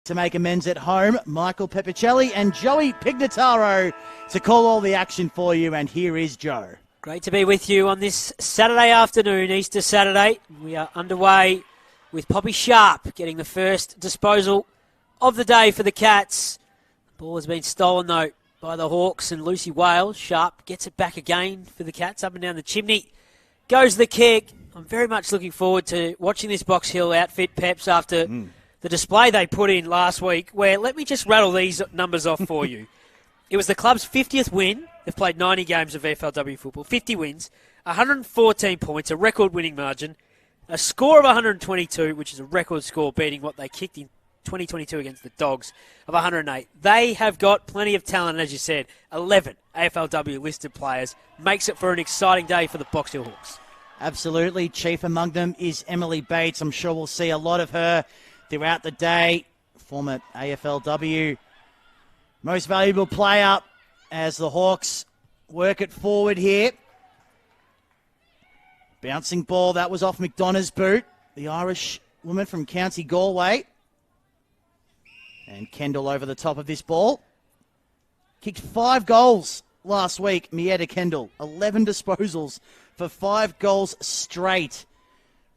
To make amends at home, Michael Pepicelli and Joey Pignataro to call all the action for you, and here is Joe. Great to be with you on this Saturday afternoon, Easter Saturday. We are underway with Poppy Sharp getting the first disposal of the day for the Cats. The ball has been stolen, though, by the Hawks and Lucy Wales. Sharp gets it back again for the Cats. Up and down the chimney goes the kick. I'm very much looking forward to watching this Box Hill outfit, Peps, after the display they put in last week, where, let me just rattle these numbers off for you. It was the club's 50th win. They've played 90 games of VFLW football, 50 wins, 114 points, a record winning margin, a score of 122, which is a record score, beating what they kicked in 2022 against the Dogs of 108. They have got plenty of talent, as you said, 11 AFLW listed players. Makes it for an exciting day for the Box Hill Hawks. Absolutely. Chief among them is Emily Bates. I'm sure we'll see a lot of her throughout the day. Former AFLW most valuable player as the Hawks work it forward here. Bouncing ball, that was off McDonough's boot. The Irish woman from County Galway. And Kendall over the top of this ball. Kicked 5 goals last week, Mietta Kendall. 11 disposals for 5 goals straight.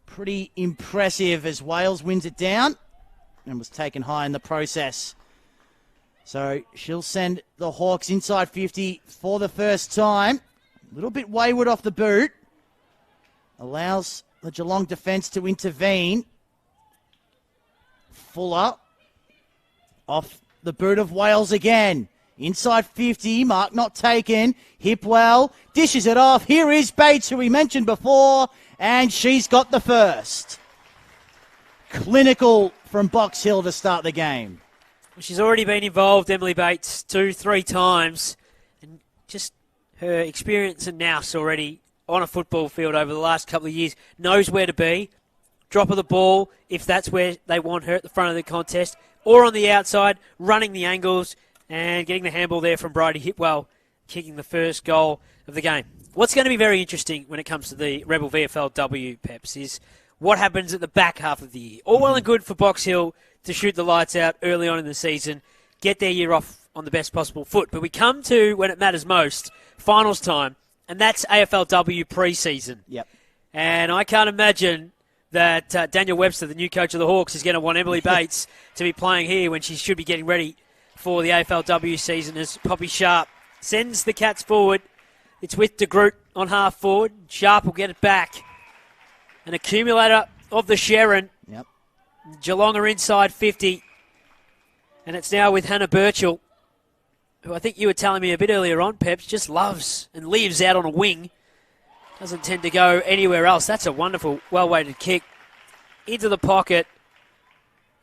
Pretty impressive as Wales wins it down and was taken high in the process. So she'll send the Hawks inside 50 for the first time. A little bit wayward off the boot. Allows the Geelong defence to intervene. Fuller off the boot of Wales again. Inside 50, mark not taken. Hipwell dishes it off. Here is Bates, who we mentioned before, and she's got the first. Clinical from Box Hill to start the game. She's already been involved, Emily Bates, 2-3 times. And just her experience and nous already on a football field over the last couple of years, knows where to be. Drop of the ball, if that's where they want her at the front of the contest, or on the outside, running the angles and getting the handball there from Bridie Hipwell, kicking the first goal of the game. What's going to be very interesting when it comes to the Rebel VFLW, Peps, is what happens at the back half of the year. All well and good for Box Hill to shoot the lights out early on in the season, get their year off on the best possible foot. But we come to, when it matters most, finals time, and that's AFLW pre-season. Yep. And I can't imagine that Daniel Webster, the new coach of the Hawks, is going to want Emily Bates to be playing here when she should be getting ready for the AFLW season, as Poppy Sharp sends the Cats forward. It's with De Groot on half forward. Sharp will get it back. An accumulator of the Sharon. Yep. Geelong are inside 50. And it's now with Hannah Birchall, who I think you were telling me a bit earlier on, Peps, just loves and lives out on a wing. Doesn't tend to go anywhere else. That's a wonderful, well-weighted kick into the pocket.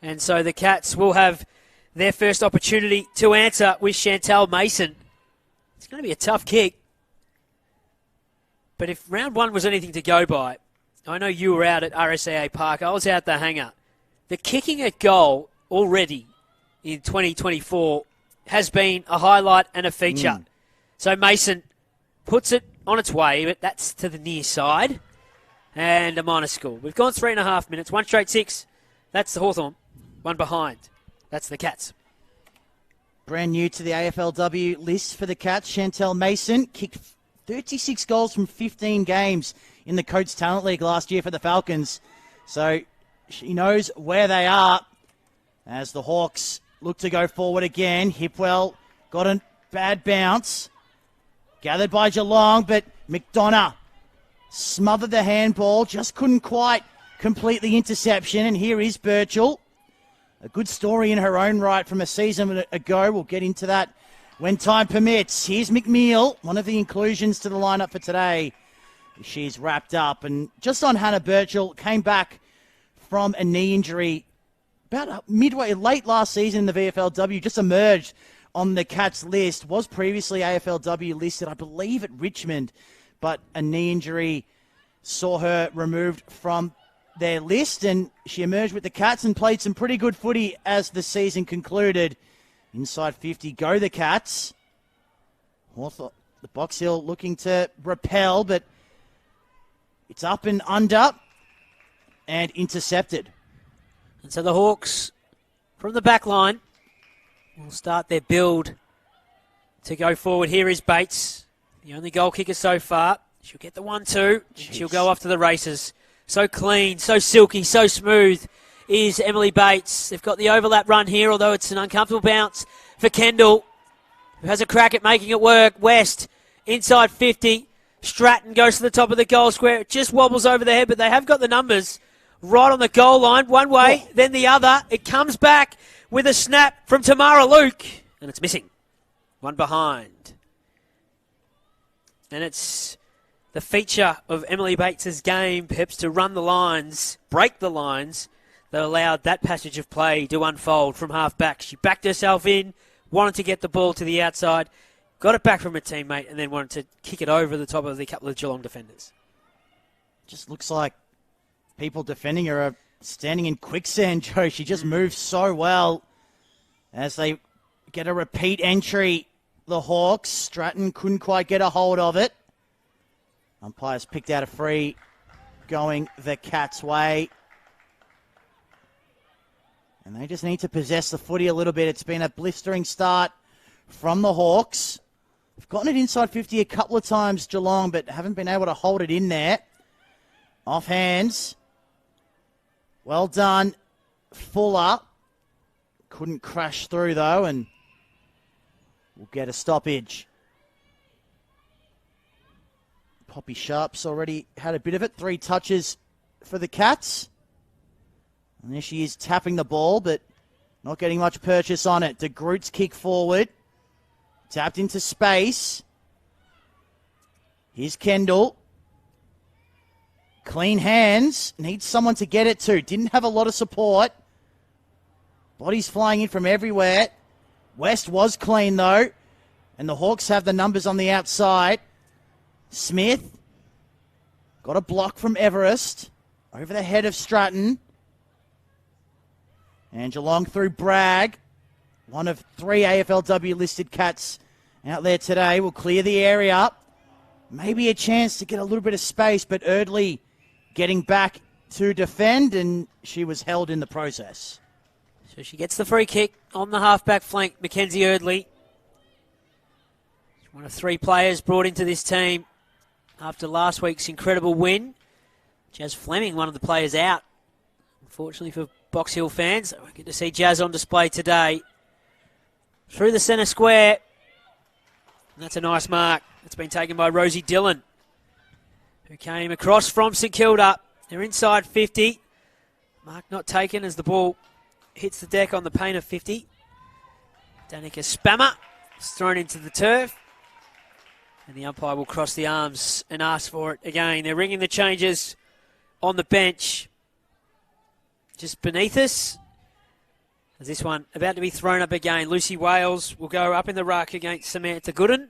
And so the Cats will have their first opportunity to answer with Chantal Mason. It's going to be a tough kick. But if round one was anything to go by, I know you were out at RSAA Park. I was out the hangar. The kicking at goal already in 2024 has been a highlight and a feature. So Mason puts it on its way, but that's to the near side. And a minor score. We've gone 3.5 minutes. 1 straight 6. That's the Hawthorn. 1 behind. That's the Cats. Brand new to the AFLW list for the Cats. Chantal Mason kicked 36 goals from 15 games in the Coates Talent League last year for the Falcons. So she knows where they are as the Hawks look to go forward again. Hipwell got a bad bounce. Gathered by Geelong, but McDonough smothered the handball. Just couldn't quite complete the interception. And here is Birchall. A good story in her own right from a season ago. We'll get into that when time permits. Here's McNeil, one of the inclusions to the lineup for today. She's wrapped up. And just on Hannah Birchall, came back from a knee injury about midway, late last season in the VFLW, just emerged on the Cats list, was previously AFLW listed, I believe, at Richmond, but a knee injury saw her removed from their list, and she emerged with the Cats and played some pretty good footy as the season concluded. Inside 50 go the Cats. The Box Hill looking to repel, but it's up and under and intercepted. And so the Hawks from the back line will start their build to go forward. Here is Bates, the only goal kicker so far. She'll get the 1-2, and she'll go off to the races. So clean, so silky, so smooth is Emily Bates. They've got the overlap run here, although it's an uncomfortable bounce for Kendall, who has a crack at making it work. West, inside 50. Stratton goes to the top of the goal square. It just wobbles over the head, but they have got the numbers right on the goal line. One way, then the other. It comes back with a snap from Tamara Luke, and it's missing. One behind. And it's the feature of Emily Bates' game, perhaps, to run the lines, break the lines, that allowed that passage of play to unfold from half back. She backed herself in, wanted to get the ball to the outside, got it back from her teammate, and then wanted to kick it over the top of the couple of Geelong defenders. Just looks like people defending her are standing in quicksand, Joe. She just moves so well as they get a repeat entry. The Hawks, Stratton couldn't quite get a hold of it. Umpires picked out a free going the Cats' way. And they just need to possess the footy a little bit. It's been a blistering start from the Hawks. They've gotten it inside 50 a couple of times, Geelong, but haven't been able to hold it in there. Off hands. Well done, Fuller. Couldn't crash through, though, and we'll get a stoppage. Poppy Sharp's already had a bit of it. 3 touches for the Cats. And there she is tapping the ball, but not getting much purchase on it. De Groot's kick forward. Tapped into space. Here's Kendall. Clean hands. Needs someone to get it to. Didn't have a lot of support. Bodies flying in from everywhere. West was clean, though. And the Hawks have the numbers on the outside. Smith. Got a block from Everest. Over the head of Stratton. And Geelong through Bragg. One of 3 AFLW listed Cats out there today. Will clear the area. Maybe a chance to get a little bit of space, but Erdley getting back to defend, and she was held in the process. So she gets the free kick on the halfback flank, Mackenzie Erdley. She's one of 3 players brought into this team after last week's incredible win. Jazz Fleming, one of the players out, unfortunately for Box Hill fans. So we're good to see Jazz on display today. Through the centre square. And that's a nice mark. It's been taken by Rosie Dillon, who came across from St Kilda. They're inside 50. Mark not taken as the ball hits the deck on the paint of 50. Danica Spammer is thrown into the turf. And the umpire will cross the arms and ask for it again. They're ringing the changes on the bench. Just beneath us. As this one about to be thrown up again. Lucy Wales will go up in the ruck against Samantha Gooden.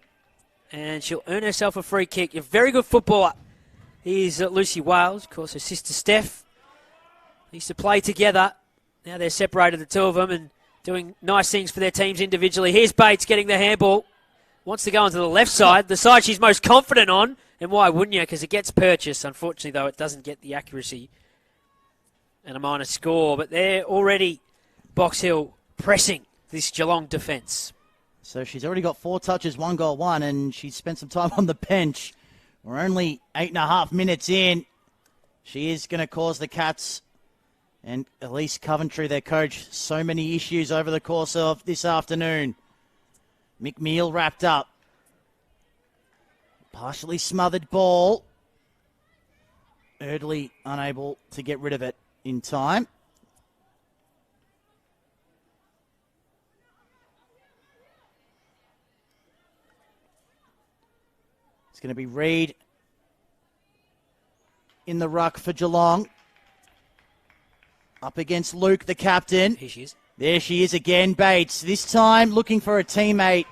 And she'll earn herself a free kick. A very good footballer is Lucy Wales. Of course, her sister Steph. They used to play together. Now they're separated, the 2 of them, and doing nice things for their teams individually. Here's Bates getting the handball. Wants to go onto the left side, the side she's most confident on. And why wouldn't you? Because it gets purchased. Unfortunately, though, it doesn't get the accuracy. And a minor score. But they're already, Box Hill, pressing this Geelong defence. So she's already got 4 touches, 1 goal, 1, and she's spent some time on the bench. We're only 8.5 minutes in. She is going to cause the Cats and Elise Coventry, their coach, so many issues over the course of this afternoon. McNeil wrapped up. Partially smothered ball. Erdley unable to get rid of it in time. It's going to be Reid in the ruck for Geelong. Up against Luke, the captain. Here she is. There she is again, Bates. This time looking for a teammate,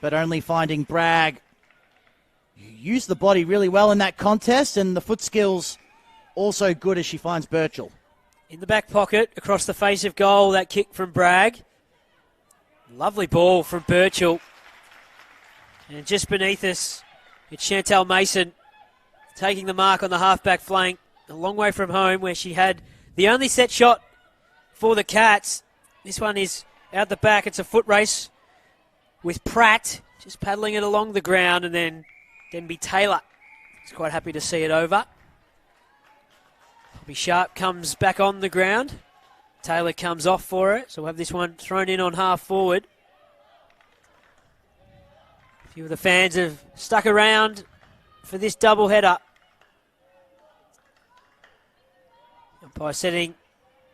but only finding Bragg. Used the body really well in that contest, and the foot skills also good as she finds Birchall. In the back pocket, across the face of goal, that kick from Bragg. Lovely ball from Birchall. And just beneath us, it's Chantel Mason taking the mark on the halfback flank. A long way from home, where she had the only set shot for the Cats. This one is out the back. It's a foot race with Pratt just paddling it along the ground, and then Denby Taylor is quite happy to see it over. Bobby Sharp comes back on the ground. Taylor comes off for it, so we'll have this one thrown in on half forward. A few of the fans have stuck around for this double header. Umpire setting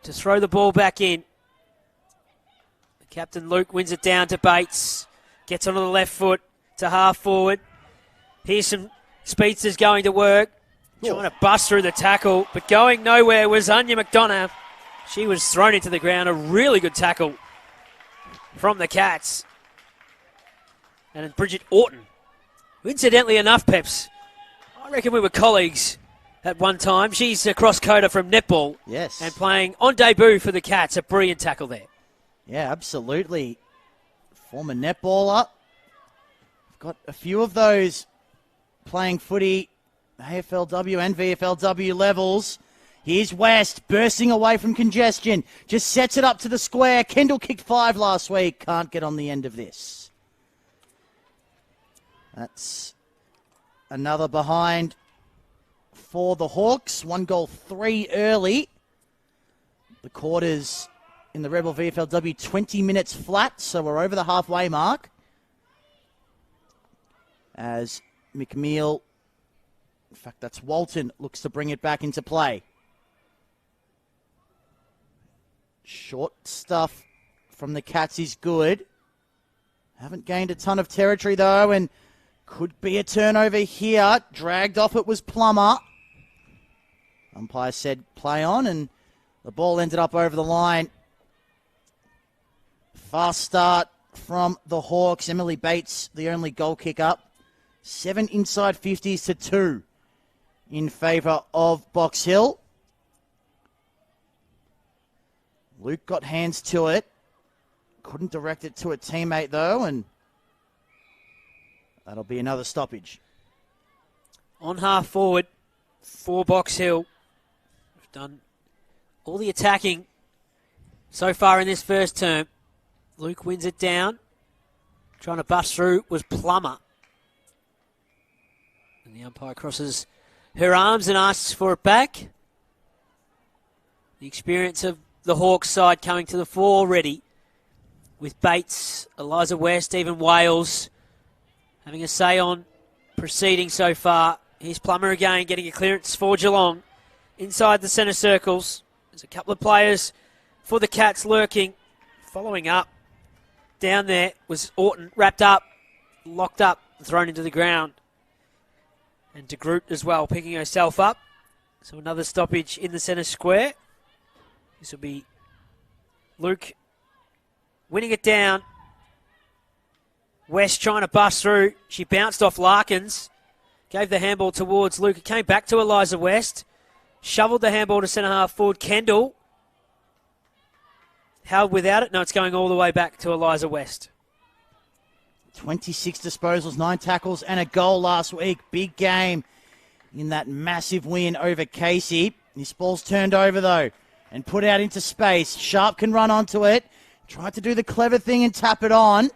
to throw the ball back in. The captain Luke wins it down to Bates. Gets onto the left foot to half forward. Here's some speedsters going to work. Trying to bust through the tackle, but going nowhere was Anya McDonough. She was thrown into the ground. A really good tackle from the Cats. And then Bridget Orton. Incidentally enough, Peps, I reckon we were colleagues at one time. She's a cross-coder from netball. Yes. And playing on debut for the Cats. A brilliant tackle there. Yeah, absolutely. Former netballer. Got a few of those playing footy, AFLW and VFLW levels. Here's West, bursting away from congestion. Just sets it up to the square. Kendall kicked 5 last week. Can't get on the end of this. That's another behind for the Hawks. 1 goal, 3 early. The quarters in the Rebel VFLW 20 minutes flat, so we're over the halfway mark. As McMeal, in fact that's Walton, looks to bring it back into play. Short stuff from the Cats is good. Haven't gained a ton of territory though, and could be a turnover here. Dragged off it was Plummer. Umpire said play on, and the ball ended up over the line. Fast start from the Hawks. Emily Bates, the only goal kick up. 7 inside 50s to 2 in favour of Box Hill. Luke got hands to it. Couldn't direct it to a teammate though, and that'll be another stoppage. On half forward for Box Hill. We've done all the attacking so far in this first term. Luke wins it down. Trying to bust through was Plummer. And the umpire crosses her arms and asks for it back. The experience of the Hawks side coming to the fore already, with Bates, Eliza West, even Wales having a say on proceeding so far. Here's Plummer again, getting a clearance for Geelong. Inside the centre circles, there's a couple of players for the Cats lurking. Following up, down there was Orton, wrapped up, locked up, and thrown into the ground. And De Groot as well, picking herself up. So another stoppage in the centre square. This will be Luke winning it down. West trying to bust through. She bounced off Larkins. Gave the handball towards Luke. It came back to Eliza West. Shoveled the handball to centre half forward. Kendall held without it. No, it's going all the way back to Eliza West. 26 disposals, 9 tackles and a goal last week. Big game in that massive win over Casey. This ball's turned over though and put out into space. Sharp can run onto it. Tried to do the clever thing and tap it on.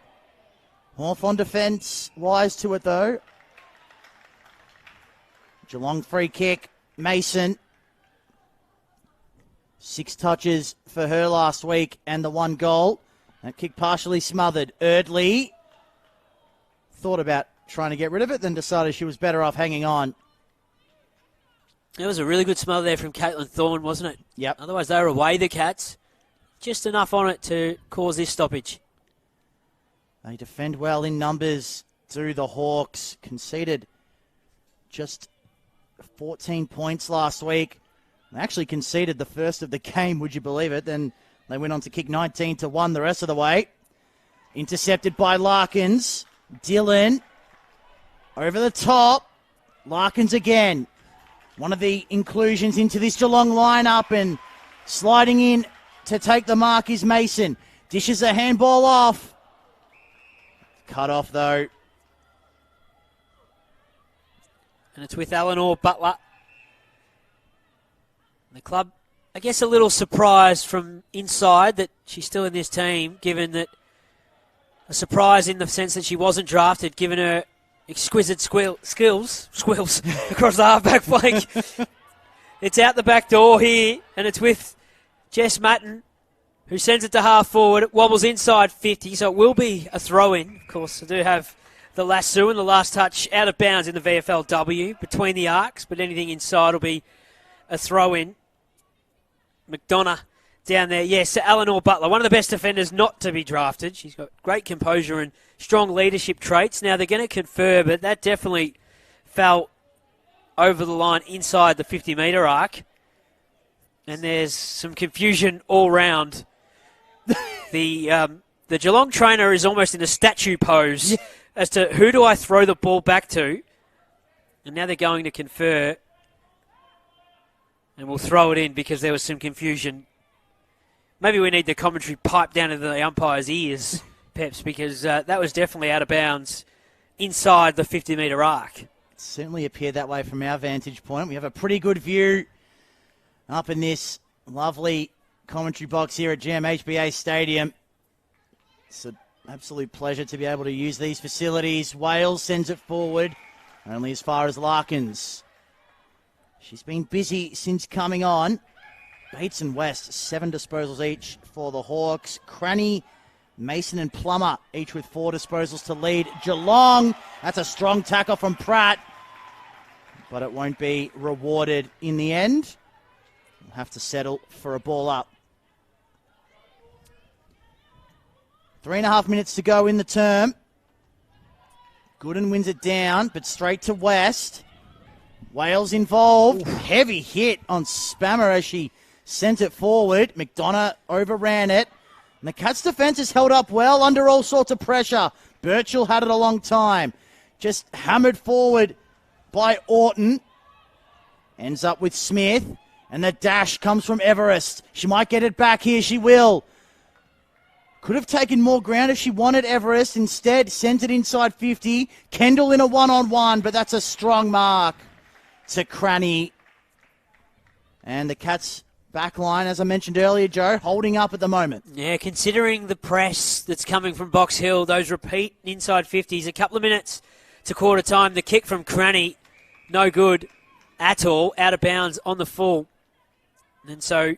Hawthorn defence wise to it though. Geelong free kick. Mason. 6 touches for her last week and the 1 goal. That kick partially smothered. Erdley thought about trying to get rid of it, then decided she was better off hanging on. It was a really good smother there from Caitlin Thorne, wasn't it? Yep. Otherwise they were away, the Cats. Just enough on it to cause this stoppage. They defend well in numbers through the Hawks. Conceded just 14 points last week. They actually conceded the first of the game, would you believe it? Then they went on to kick 19-1 the rest of the way. Intercepted by Larkins. Dillon over the top. Larkins again. One of the inclusions into this Geelong lineup, and sliding in to take the mark is Mason. Dishes a handball off. Cut off though. And it's with Eleanor Butler. The club I guess a little surprised from inside that she's still in this team, given that a surprise in the sense that she wasn't drafted, given her exquisite skills across the halfback flank. It's out the back door here, and it's with Jess Matten, who sends it to half forward. It wobbles inside 50, so it will be a throw-in. Of course, I do have the lasso and the last touch out of bounds in the VFLW between the arcs, but anything inside will be a throw-in. McDonough down there. Yes, Eleanor Butler, one of the best defenders not to be drafted. She's got great composure and strong leadership traits. Now, they're going to confer, but that definitely fell over the line inside the 50-metre arc. And there's some confusion all round. The Geelong trainer is almost in a statue pose as to who do I throw the ball back to. And now they're going to confer. And we'll throw it in because there was some confusion. Maybe we need the commentary piped down into the umpire's ears, Peps, because that was definitely out of bounds inside the 50-metre arc. It certainly appeared that way from our vantage point. We have a pretty good view up in this lovely commentary box here at GMHBA Stadium. It's an absolute pleasure to be able to use these facilities. Wales sends it forward, only as far as Larkins. She's been busy since coming on. Bates and West, 7 disposals each for the Hawks. Cranny, Mason and Plummer, each with 4 disposals to lead Geelong. That's a strong tackle from Pratt, but it won't be rewarded in the end. We'll have to settle for a ball up. 3.5 minutes to go in the term. Gooden wins it down, but straight to West. Wales involved. Ooh. Heavy hit on Spammer as she sent it forward. McDonough overran it. And the Cats' defence is held up well under all sorts of pressure. Birchall had it a long time. Just hammered forward by Orton. Ends up with Smith. And the dash comes from Everest. She might get it back here. She will. Could have taken more ground if she wanted Everest. Instead, sent it inside 50. Kendall in a one-on-one, but that's a strong mark to Cranny. And the Cats' back line, as I mentioned earlier, Joe, holding up at the moment. Yeah, considering the press that's coming from Box Hill, those repeat inside 50s, a couple of minutes to quarter time. The kick from Cranny, no good at all, out of bounds on the full. And so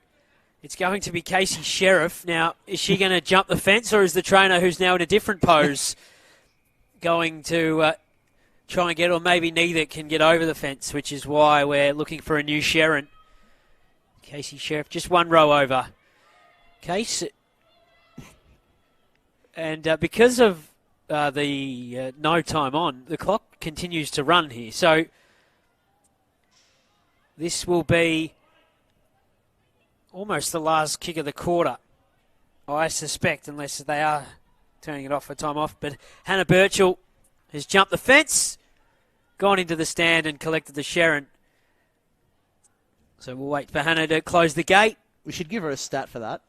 it's going to be Casey Sheriff. Now, is she going to jump the fence, or is the trainer, who's now in a different pose, going to try and get, or maybe neither can get over the fence, which is why we're looking for a new Sharon. Casey Sheriff, just one row over. Case. And because of the no time on, the clock continues to run here. So this will be almost the last kick of the quarter, I suspect, unless they are turning it off for time off. But Hannah Birchall has jumped the fence, gone into the stand and collected the Sharon. So we'll wait for Hannah to close the gate. We should give her a stat for that.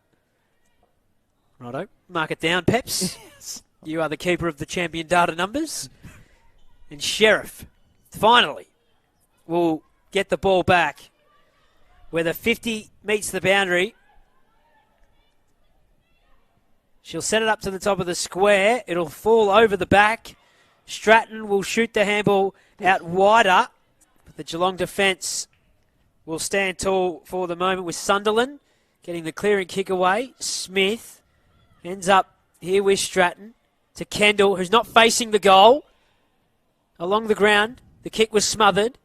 Righto. Mark it down, Peps. You are the keeper of the champion data numbers. And Sheriff, finally, will get the ball back where the 50 meets the boundary. She'll set it up to the top of the square. It'll fall over the back. Stratton will shoot the handball out wider. But the Geelong defence will stand tall for the moment with Sunderland getting the clearing kick away. Smith ends up here with Stratton to Kendall, who's not facing the goal. Along the ground, the kick was smothered.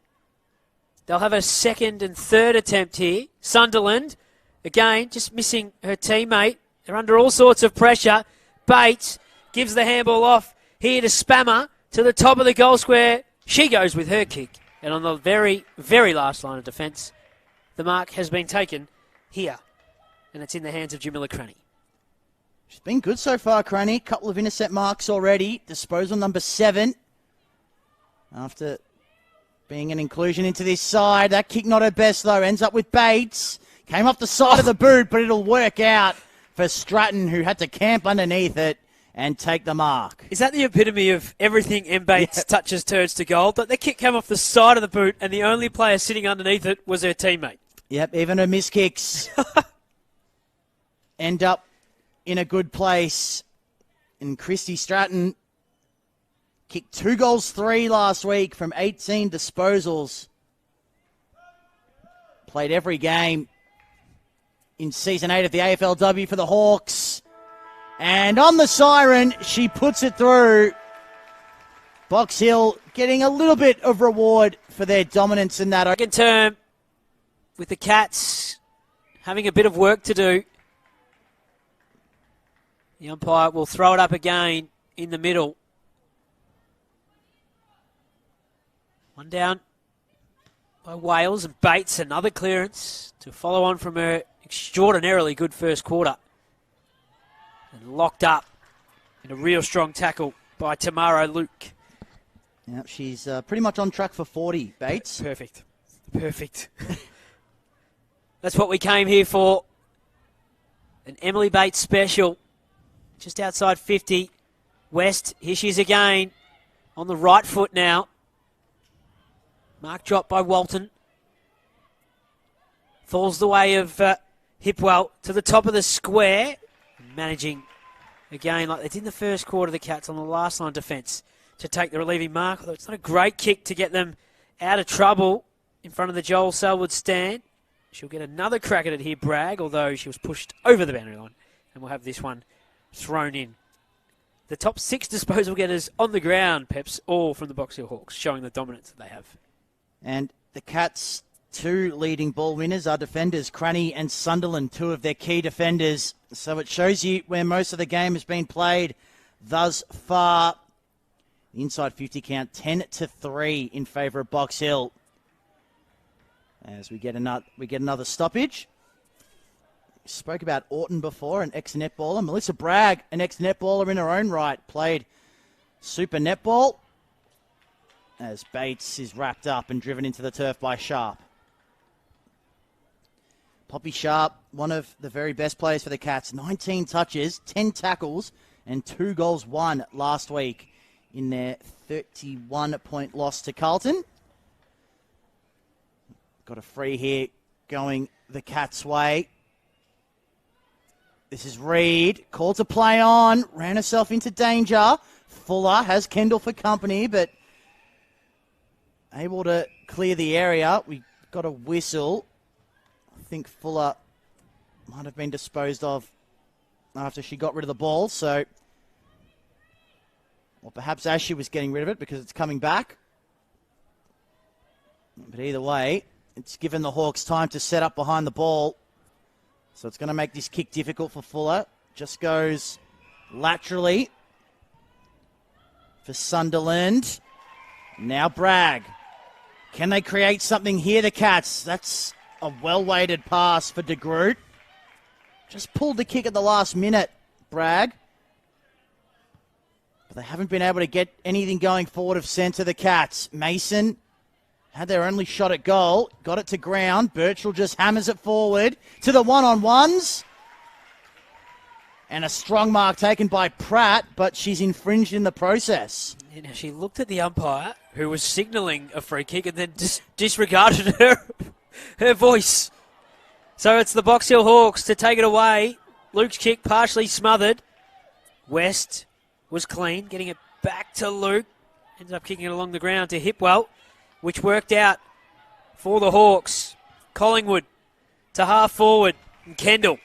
They'll have a second and third attempt here. Sunderland, again, just missing her teammate. They're under all sorts of pressure. Bates gives the handball off here to Spammer to the top of the goal square. She goes with her kick. And on the very, very last line of defence, the mark has been taken here. And it's in the hands of Jamila Cranny. She's been good so far, Cranny. Couple of intercept marks already. Disposal number 7. After being an inclusion into this side. That kick not her best, though. Ends up with Bates. Came off the side of the boot, but it'll work out for Stratton, who had to camp underneath it and take the mark. Is that the epitome of everything M. Bates touches turns to gold? That the kick came off the side of the boot, and the only player sitting underneath it was her teammate. Yep, even her miss kicks end up in a good place. And Christy Stratton kicked 2 goals, 3 last week from 18 disposals. Played every game in Season 8 of the AFLW for the Hawks. And on the siren, she puts it through. Box Hill getting a little bit of reward for their dominance in that. Second term with the Cats having a bit of work to do. The umpire will throw it up again in the middle. One down by Wales, and Bates, another clearance to follow on from her extraordinarily good first quarter. And locked up in a real strong tackle by Tamara Luke. Yep, she's pretty much on track for 40, Bates. Perfect. That's what we came here for. An Emily Bates special. Just outside 50. West, here she is again. On the right foot now. Mark drop by Walton. Falls the way of Hipwell to the top of the square. Managing again like they did in the first quarter, the Cats on the last line defence to take the relieving mark. Although it's not a great kick to get them out of trouble in front of the Joel Selwood stand. She'll get another crack at it here, Bragg, although she was pushed over the boundary line. And we'll have this one thrown in. The top 6 disposal getters on the ground, Peps, all from the Box Hill Hawks, showing the dominance that they have. And the Cats' 2 leading ball winners are defenders, Cranny and Sunderland, 2 of their key defenders. So it shows you where most of the game has been played thus far. The inside 50 count, 10-3 in favour of Box Hill. As we get another stoppage. We spoke about Orton before, an ex-netballer. Melissa Bragg, an ex-netballer in her own right, played super netball. As Bates is wrapped up and driven into the turf by Sharp. Poppy Sharp, one of the very best players for the Cats. 19 touches, 10 tackles, and 2 goals won last week in their 31-point loss to Carlton. Got a free here going the Cats' way. This is Reed. Called to play on. Ran herself into danger. Fuller has Kendall for company, but able to clear the area. We got a whistle. I think Fuller might have been disposed of after she got rid of the ball. So, or perhaps as she was getting rid of it because it's coming back. But either way, it's given the Hawks time to set up behind the ball. So it's going to make this kick difficult for Fuller. Just goes laterally for Sunderland. Now Bragg. Can they create something here, the Cats? That's a well-weighted pass for De Groot. Just pulled the kick at the last minute, Bragg. But they haven't been able to get anything going forward of centre, the Cats. Mason had their only shot at goal. Got it to ground. Birchall just hammers it forward to the one-on-ones. And a strong mark taken by Pratt, but she's infringed in the process. You know, she looked at the umpire, who was signalling a free kick, and then disregarded her voice. So it's the Box Hill Hawks to take it away. Luke's kick partially smothered. West was clean, getting it back to Luke. Ends up kicking it along the ground to Hipwell, which worked out for the Hawks. Collingwood to half forward, and Kendall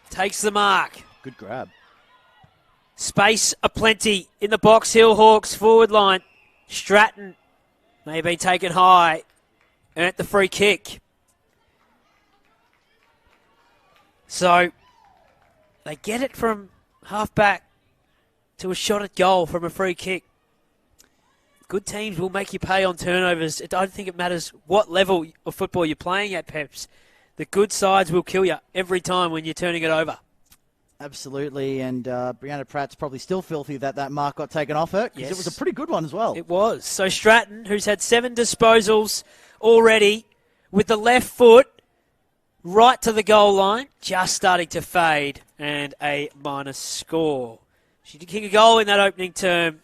takes the mark. Good grab. Space aplenty in the Box Hill Hawks forward line. Stratton may have been taken high. Earned the free kick. So they get it from half back to a shot at goal from a free kick. Good teams will make you pay on turnovers. I don't think it matters what level of football you're playing at, Peps. The good sides will kill you every time when you're turning it over. Absolutely, and Brianna Pratt's probably still filthy that mark got taken off her, because it was a pretty good one as well. It was. So Stratton, who's had 7 disposals already, with the left foot right to the goal line, just starting to fade, and a minus score. She did kick a goal in that opening term,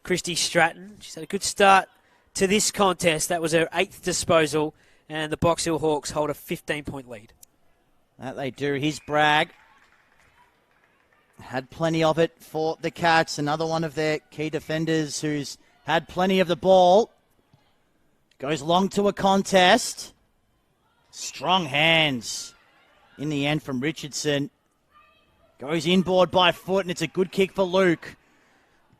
Christy Stratton. She's had a good start to this contest. That was her 8th disposal, and the Box Hill Hawks hold a 15-point lead. That they do. Here's Bragg. Had plenty of it for the Cats. Another one of their key defenders who's had plenty of the ball. Goes long to a contest. Strong hands in the end from Richardson. Goes inboard by foot, and it's a good kick for Luke.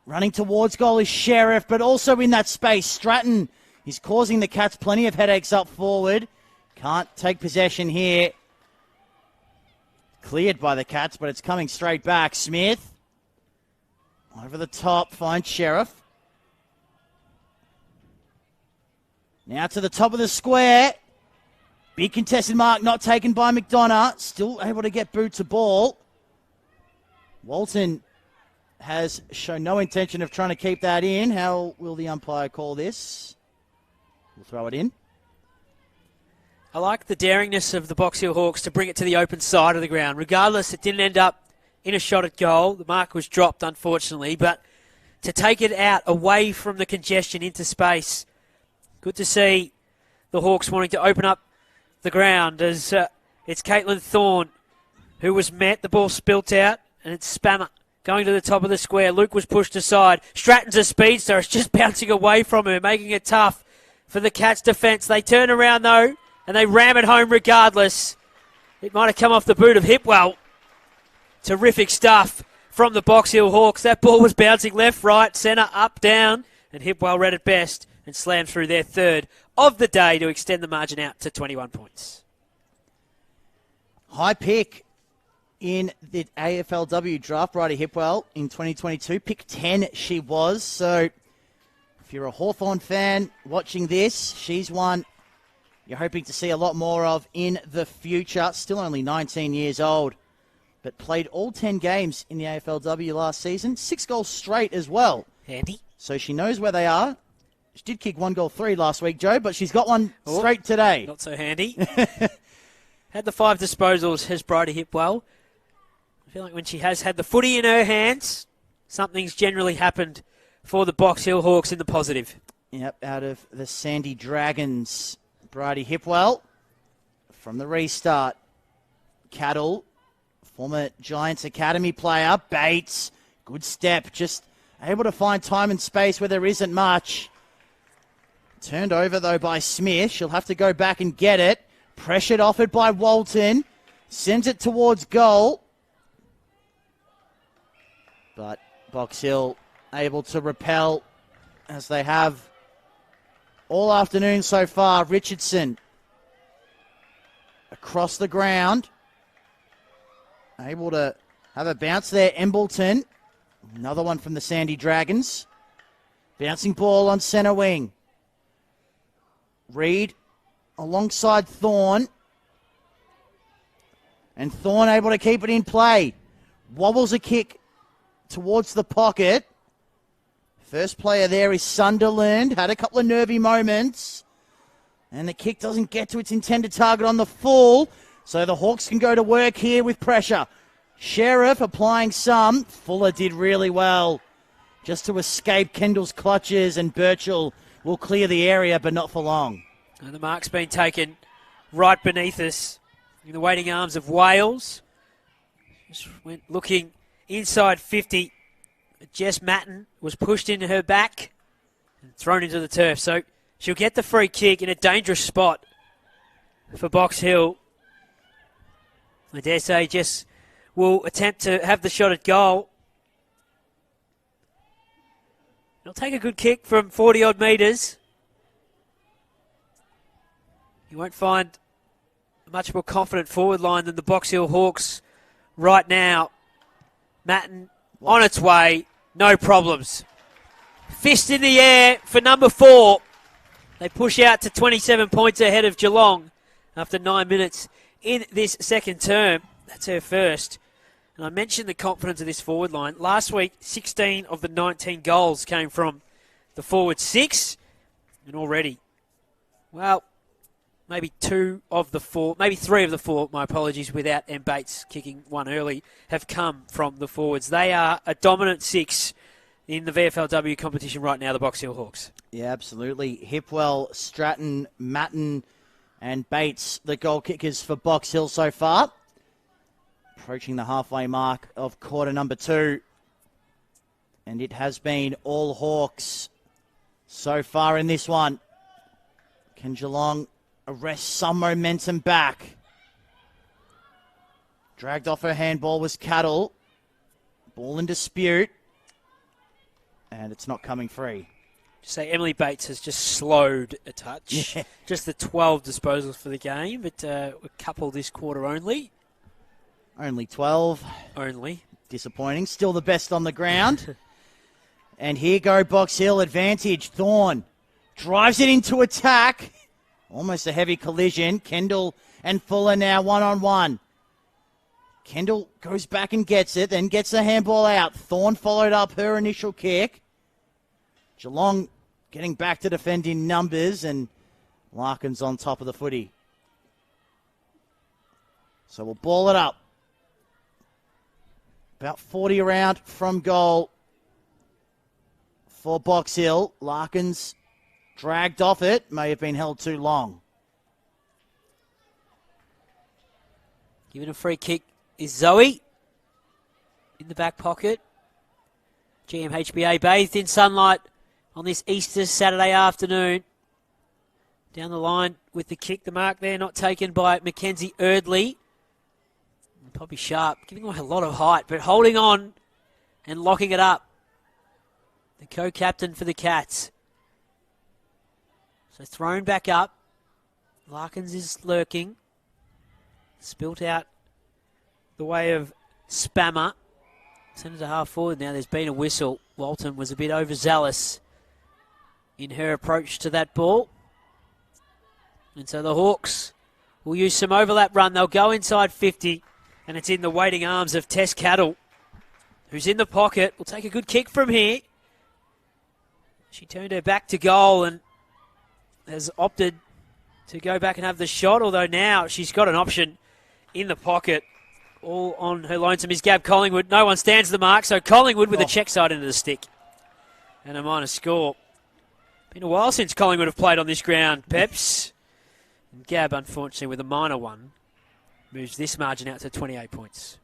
Running towards goal is Sheriff, but also in that space, Stratton is causing the Cats plenty of headaches up forward. Can't take possession here. Cleared by the Cats, but it's coming straight back. Smith, over the top, finds Sheriff. Now to the top of the square. Big contested mark, not taken by McDonough. Still able to get boot to ball. Walton has shown no intention of trying to keep that in. How will the umpire call this? We'll throw it in. I like the daringness of the Box Hill Hawks to bring it to the open side of the ground. Regardless, it didn't end up in a shot at goal. The mark was dropped, unfortunately, but to take it out away from the congestion into space. Good to see the Hawks wanting to open up the ground as it's Caitlin Thorne who was met. The ball spilt out, and it's Spammer going to the top of the square. Luke was pushed aside. Stratton's a speedster. It's just bouncing away from her, making it tough for the Cats' defence. They turn around, though, and they ram it home regardless. It might have come off the boot of Hipwell. Terrific stuff from the Box Hill Hawks. That ball was bouncing left, right, centre, up, down, and Hipwell read it best and slammed through their third of the day to extend the margin out to 21 points. High pick in the AFLW draft, Bridie Hipwell, in 2022. Pick 10 she was. So if you're a Hawthorn fan watching this, she's one you're hoping to see a lot more of in the future. Still only 19 years old, but played all 10 games in the AFLW last season. 6 goals straight as well. Handy. So she knows where they are. She did kick 1 goal 3 last week, Joe, but she's got one straight today. Not so handy. Had the 5 disposals, has Bridie Hipwell. I feel like when she has had the footy in her hands, something's generally happened for the Box Hill Hawks in the positive. Yep, out of the Sandy Dragons, Bridie Hipwell from the restart. Cattle, former Giants Academy player. Bates, good step, just able to find time and space where there isn't much. Turned over, though, by Smith. She'll have to go back and get it. Pressured off it by Walton. Sends it towards goal. But Box Hill able to repel as they have all afternoon so far. Richardson across the ground. Able to have a bounce there. Embleton. Another one from the Sandy Dragons. Bouncing ball on centre wing. Reed alongside Thorne. And Thorne able to keep it in play. Wobbles a kick towards the pocket. First player there is Sunderland. Had a couple of nervy moments. And the kick doesn't get to its intended target on the full. So the Hawks can go to work here with pressure. Sheriff applying some. Fuller did really well just to escape Kendall's clutches, and Birchall will clear the area, but not for long. And the mark's been taken right beneath us in the waiting arms of Wales. Just went looking inside 50. Jess Matten was pushed into her back and thrown into the turf. So she'll get the free kick in a dangerous spot for Box Hill. I dare say Jess will attempt to have the shot at goal. He'll take a good kick from 40-odd metres. You won't find a much more confident forward line than the Box Hill Hawks right now. Matten on its way, no problems. Fist in the air for number 4. They push out to 27 points ahead of Geelong after 9 minutes in this second term. That's her first. And I mentioned the confidence of this forward line. Last week, 16 of the 19 goals came from the forward 6. And already, well, maybe 3 of the 4, my apologies, without M. Bates kicking one early, have come from the forwards. They are a dominant 6 in the VFLW competition right now, the Box Hill Hawks. Yeah, absolutely. Hipwell, Stratton, Matten, and Bates, the goal kickers for Box Hill so far. Approaching the halfway mark of quarter number 2. And it has been all Hawks so far in this one. Can Geelong arrest some momentum back? Dragged off her handball was Cattle. Ball in dispute. And it's not coming free. Say Emily Bates has just slowed a touch. Yeah. Just the 12 disposals for the game, but a couple this quarter only. Only 12. Only. Disappointing. Still the best on the ground. And here go Box Hill. Advantage. Thorne drives it into attack. Almost a heavy collision. Kendall and Fuller now one-on-one. Kendall goes back and gets it, then gets the handball out. Thorne followed up her initial kick. Geelong getting back to defend in numbers, and Larkin's on top of the footy. So we'll ball it up. About 40 around from goal for Box Hill. Larkin's dragged off it. May have been held too long. Given a free kick is Zoe in the back pocket. GMHBA bathed in sunlight on this Easter Saturday afternoon. Down the line with the kick. The mark there not taken by Mackenzie Erdley. Poppy Sharp giving away a lot of height, but holding on and locking it up. The co-captain for the Cats. So thrown back up. Larkins is lurking. Spilt out the way of Spammer. Sent it to half forward now. There's been a whistle. Walton was a bit overzealous in her approach to that ball. And so the Hawks will use some overlap run. They'll go inside 50. And it's in the waiting arms of Tess Cattle, who's in the pocket. Will take a good kick from here. She turned her back to goal and has opted to go back and have the shot, although now she's got an option in the pocket. All on her lonesome is Gab Collingwood. No one stands the mark, so Collingwood with a check side into the stick. And a minor score. Been a while since Collingwood have played on this ground, Peps. And Gab, unfortunately, with a minor one, moves this margin out to 28 points.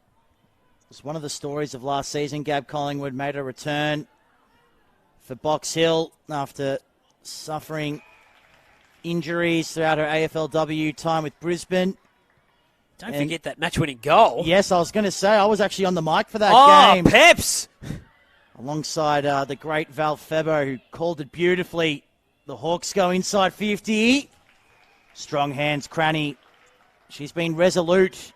It's one of the stories of last season. Gab Collingwood made a return for Box Hill after suffering injuries throughout her AFLW time with Brisbane. Don't forget that match-winning goal. Yes, I was going to say, I was actually on the mic for that game. Oh, Peps! Alongside the great Val Febo, who called it beautifully. The Hawks go inside 50. Strong hands, Cranny. She's been resolute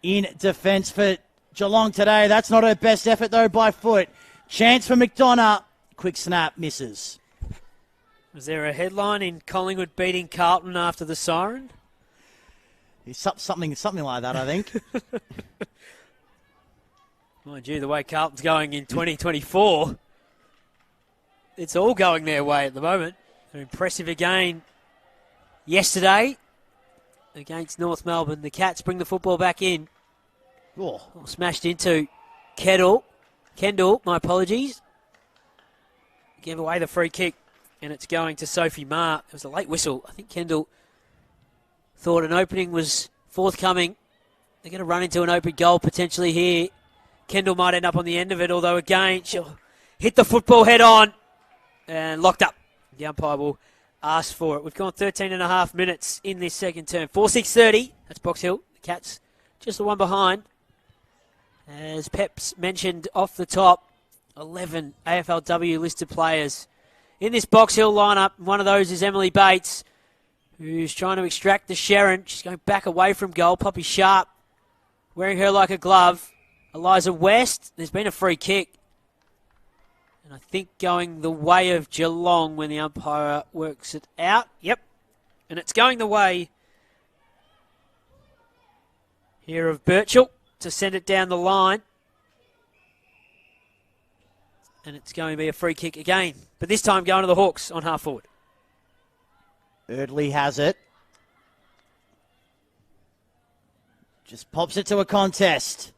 in defence for Geelong today. That's not her best effort, though, by foot. Chance for McDonough. Quick snap, misses. Was there a headline in Collingwood beating Carlton after the siren? Something like that, I think. Mind you, the way Carlton's going in 2024, it's all going their way at the moment. They're impressive again yesterday against North Melbourne. The Cats bring the football back in. Oh. Smashed into Kendall, my apologies. Gave away the free kick, and it's going to Sophie Marr. It was a late whistle. I think Kendall thought an opening was forthcoming. They're going to run into an open goal potentially here. Kendall might end up on the end of it, although again, she'll hit the football head on and locked up. The umpire will ask for it. We've gone 13 and a half minutes in this second term. 4-6-30. That's Box Hill. The Cats just the one behind. As Peps mentioned off the top, 11 AFLW listed players in this Box Hill lineup. One of those is Emily Bates, who's trying to extract the Sharon. She's going back away from goal. Poppy Sharp wearing her like a glove. Eliza West, there's been a free kick. And I think going the way of Geelong when the umpire works it out. Yep. And it's going the way here of Birchall to send it down the line. And it's going to be a free kick again. But this time going to the Hawks on half forward. Erdley has it. Just pops it to a contest.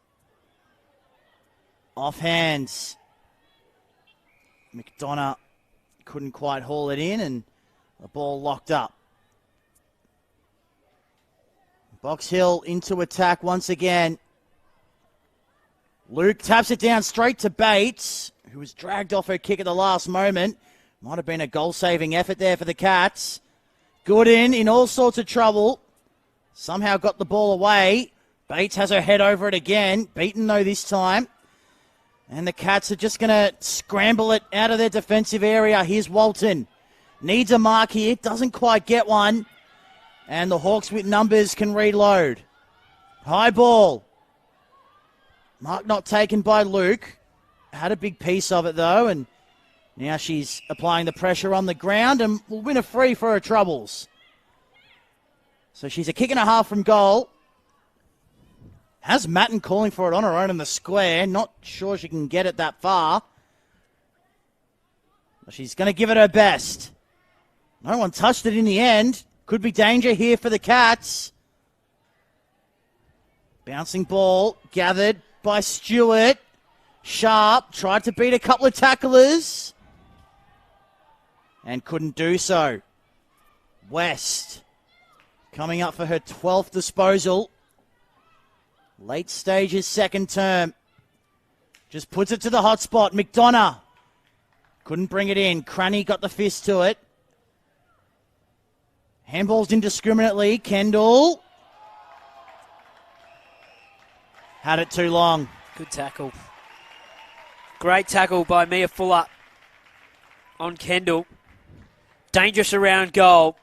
Off hands. McDonough couldn't quite haul it in and the ball locked up. Box Hill into attack once again. Luke taps it down straight to Bates, who was dragged off her kick at the last moment. Might have been a goal-saving effort there for the Cats. Good in all sorts of trouble. Somehow got the ball away. Bates has her head over it again. Beaten, though, this time. And the Cats are just going to scramble it out of their defensive area. Here's Walton. Needs a mark here. Doesn't quite get one. And the Hawks with numbers can reload. High ball. Mark not taken by Luke. Had a big piece of it, though. And now she's applying the pressure on the ground and will win a free for her troubles. So she's a kick and a half from goal. Has Matten calling for it on her own in the square. Not sure she can get it that far. But she's going to give it her best. No one touched it in the end. Could be danger here for the Cats. Bouncing ball gathered by Stewart. Sharp tried to beat a couple of tacklers. And couldn't do so. West coming up for her 12th disposal. Late stages, second term. Just puts it to the hot spot. McDonough couldn't bring it in. Cranny got the fist to it. Handballs indiscriminately. Kendall had it too long. Good tackle. Great tackle by Mia Fuller on Kendall. Dangerous around goal.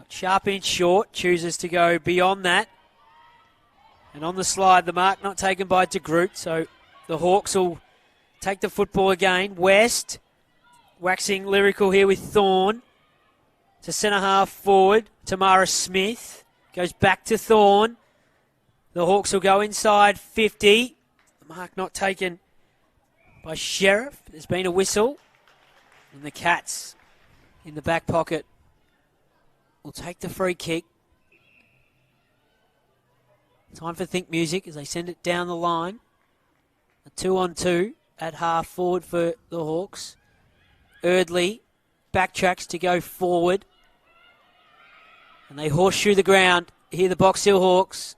Sharp in short. Chooses to go beyond that. And on the slide, the mark not taken by De Groot. So the Hawks will take the football again. West waxing lyrical here with Thorne. To centre half forward. Tamara Smith goes back to Thorne. The Hawks will go inside 50. The mark not taken by Sheriff. There's been a whistle. And the Cats in the back pocket will take the free kick. Time for Think Music as they send it down the line. A 2-on-2 at half forward for the Hawks. Erdley backtracks to go forward. And they horseshoe the ground. Here the Box Hill Hawks.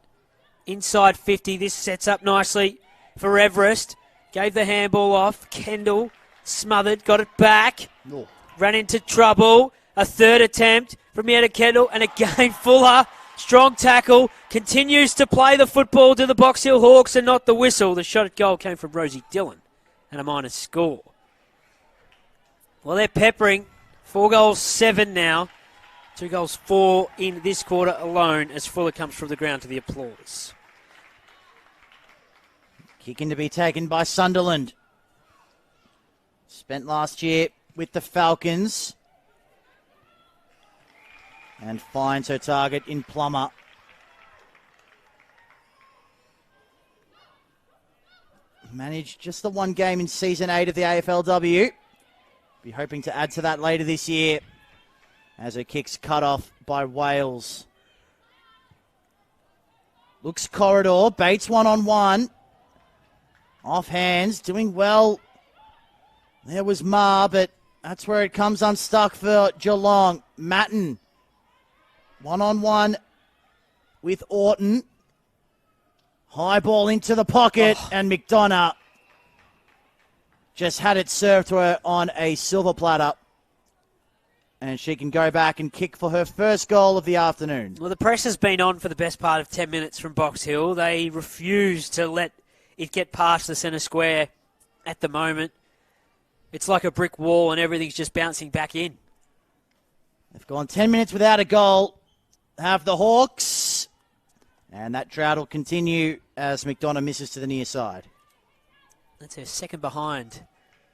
Inside 50. This sets up nicely for Everest. Gave the handball off. Kendall smothered. Got it back. Oh. Ran into trouble. A third attempt from Mietta Kendall. And again Fuller. Strong tackle. Continues to play the football to the Box Hill Hawks and not the whistle. The shot at goal came from Rosie Dillon. And a minus score. Well, they're peppering. 4 goals, 7 now. 2 goals, 4 in this quarter alone as Fuller comes from the ground to the applause. Kicking to be taken by Sunderland. Spent last year with the Falcons. And finds her target in Plummer. Managed just the one game in Season 8 of the AFLW. Be hoping to add to that later this year as her kick's cut off by Wales. Looks corridor. Bates 1-on-1. Off hands. Doing well. There was Ma, but that's where it comes unstuck for Geelong. Matten. 1-on-1 with Orton. High ball into the pocket, and McDonough just had it served to her on a silver platter. And she can go back and kick for her first goal of the afternoon. Well, the press has been on for the best part of 10 minutes from Box Hill. They refuse to let it get past the centre square at the moment. It's like a brick wall and everything's just bouncing back in. They've gone 10 minutes without a goal. Have the Hawks. And that drought will continue as McDonough misses to the near side. That's her second behind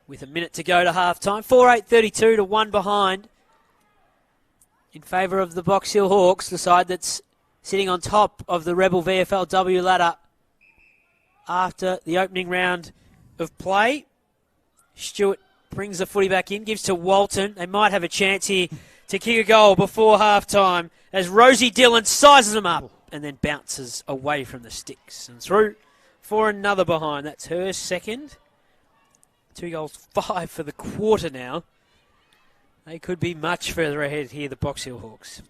with a minute to go to half-time. 4-8-32 to 1 behind in favour of the Box Hill Hawks, the side that's sitting on top of the Rebel VFLW ladder after the opening round of play. Stewart brings the footy back in, gives to Walton. They might have a chance here to kick a goal before half-time as Rosie Dillon sizes them up and then bounces away from the sticks and through for another behind. That's her second. 2 goals, 5 for the quarter now. They could be much further ahead here, the Box Hill Hawks.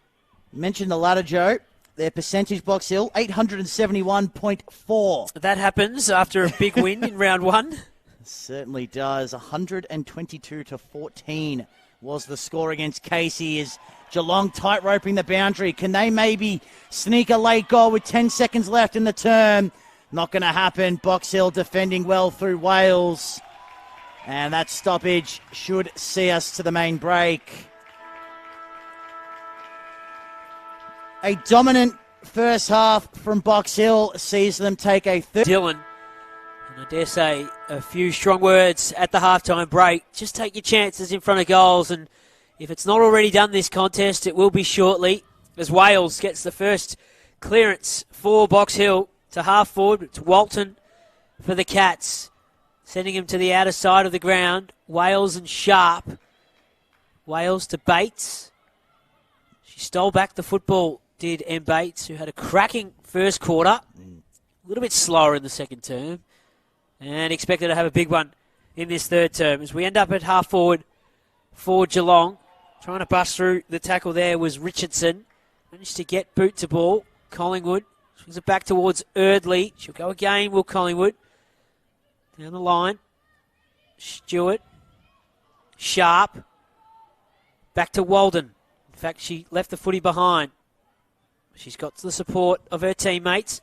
Mentioned the ladder, Joe. Their percentage, Box Hill, 871.4. That happens after a big win in round one. Certainly does. 122-14 was the score against Casey as Geelong tight-roping the boundary. Can they maybe sneak a late goal with 10 seconds left in the term? Not going to happen. Box Hill defending well through Wales. And that stoppage should see us to the main break. A dominant first half from Box Hill sees them take a Dylan, and I dare say a few strong words at the halftime break. Just take your chances in front of goals, and if it's not already done this contest, it will be shortly, as Wales gets the first clearance for Box Hill to half forward. It's Walton for the Cats, sending him to the outer side of the ground. Wales and Sharp. Wales to Bates. She stole back the football, did M. Bates, who had a cracking first quarter. A little bit slower in the second term. And expected to have a big one in this third term. As we end up at half forward for Geelong. Trying to bust through the tackle there was Richardson. Managed to get boot to ball. Collingwood swings it back towards Erdley. She'll go again, Will Collingwood. Down the line. Stewart. Sharp. Back to Walden. In fact, she left the footy behind. She's got the support of her teammates.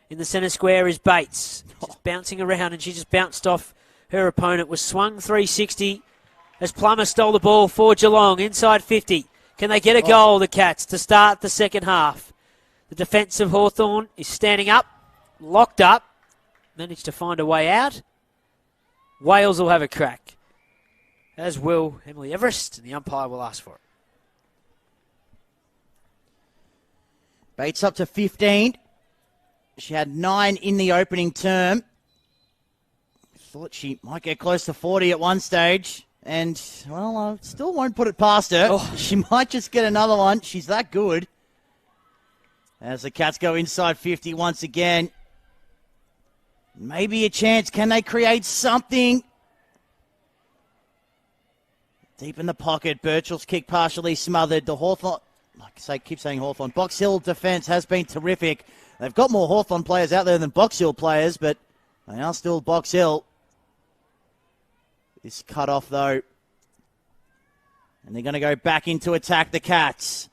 In the centre square is Bates. Just bouncing around, and she just bounced off her opponent. Was swung 360 as Plummer stole the ball for Geelong. Inside 50. Can they get a goal, the Cats, to start the second half? The defence of Hawthorn is standing up, locked up, managed to find a way out. Wales will have a crack, as will Emily Everest, and the umpire will ask for it. Bates up to 15. She had 9 in the opening term. Thought she might get close to 40 at one stage. And, well, I still won't put it past her. She might just get another one. She's that good. As the Cats go inside 50 once again. Maybe a chance. Can they create something? Deep in the pocket. Birchall's kick partially smothered. The Hawthorn... keep saying Hawthorn. Box Hill defence has been terrific. They've got more Hawthorn players out there than Box Hill players, but they are still Box Hill. This cut off, though. And they're going to go back into attack, the Cats.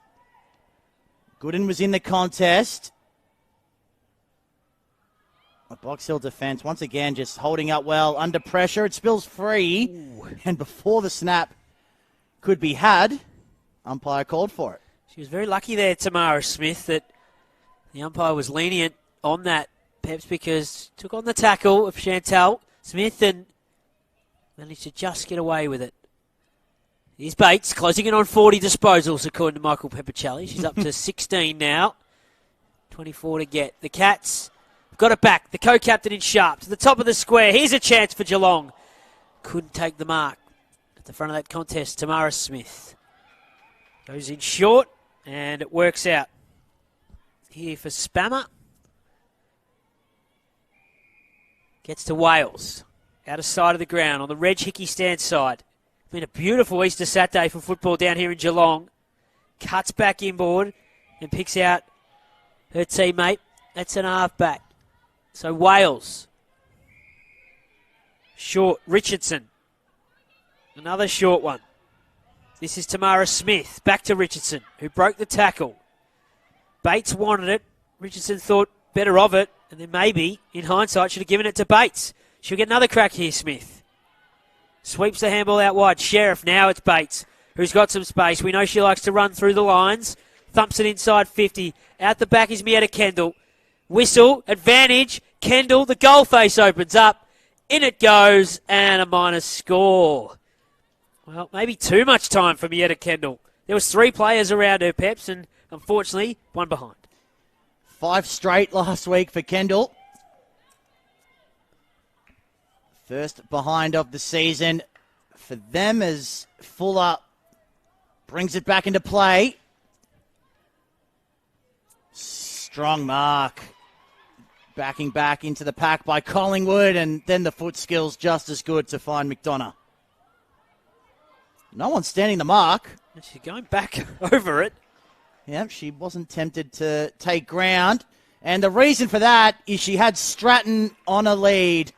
Gooden was in the contest. The Box Hill defence, once again, just holding up well. Under pressure, it spills free. Ooh. And before the snap could be had, umpire called for it. She was very lucky there, Tamara Smith, that the umpire was lenient on that, Peps, because took on the tackle of Chantal Smith and managed to just get away with it. Here's Bates, closing in on 40 disposals, according to Michael Peppicelli. She's up to 16 now. 24 to get. The Cats have got it back. The co-captain in Sharp to the top of the square. Here's a chance for Geelong. Couldn't take the mark. At the front of that contest, Tamara Smith. Goes in short, and it works out. Here for Spammer. Gets to Wales. Out of sight of the ground on the Reg Hickey stand side. Been a beautiful Easter Saturday for football down here in Geelong. Cuts back inboard and picks out her teammate. That's an half back. So Wales. Short. Richardson. Another short one. This is Tamara Smith. Back to Richardson, who broke the tackle. Bates wanted it. Richardson thought better of it. And then maybe, in hindsight, should have given it to Bates. She'll get another crack here, Smith. Sweeps the handball out wide. Sheriff, now it's Bates, who's got some space. We know she likes to run through the lines. Thumps it inside 50. Out the back is Mietta Kendall. Whistle, advantage. Kendall, the goal face opens up. In it goes, and a minus score. Well, maybe too much time for Mietta Kendall. There was 3 players around her, Peps, and unfortunately, one behind. 5 straight last week for Kendall. First behind of the season for them as Fuller brings it back into play. Strong mark. Backing back into the pack by Collingwood, and then the foot skills just as good to find McDonough. No one's standing the mark. She's going back over it. Yeah, she wasn't tempted to take ground. And the reason for that is she had Stratton on a lead.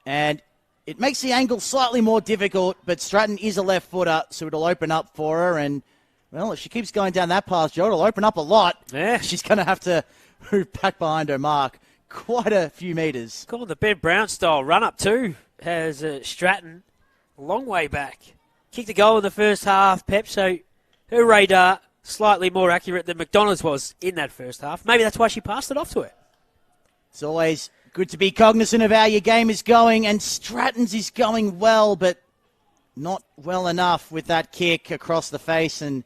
And it makes the angle slightly more difficult, but Stratton is a left footer, so it'll open up for her. And, well, if she keeps going down that path, Joe, it'll open up a lot. Yeah. She's going to have to move back behind her mark quite a few metres. Called the Ben Brown style run up too. Has Stratton a long way back. Kicked a goal in the first half, Pep, so her radar slightly more accurate than McDonald's was in that first half. Maybe that's why she passed it off to her. It's always good to be cognizant of how your game is going, and Stratton's is going well, but not well enough with that kick across the face and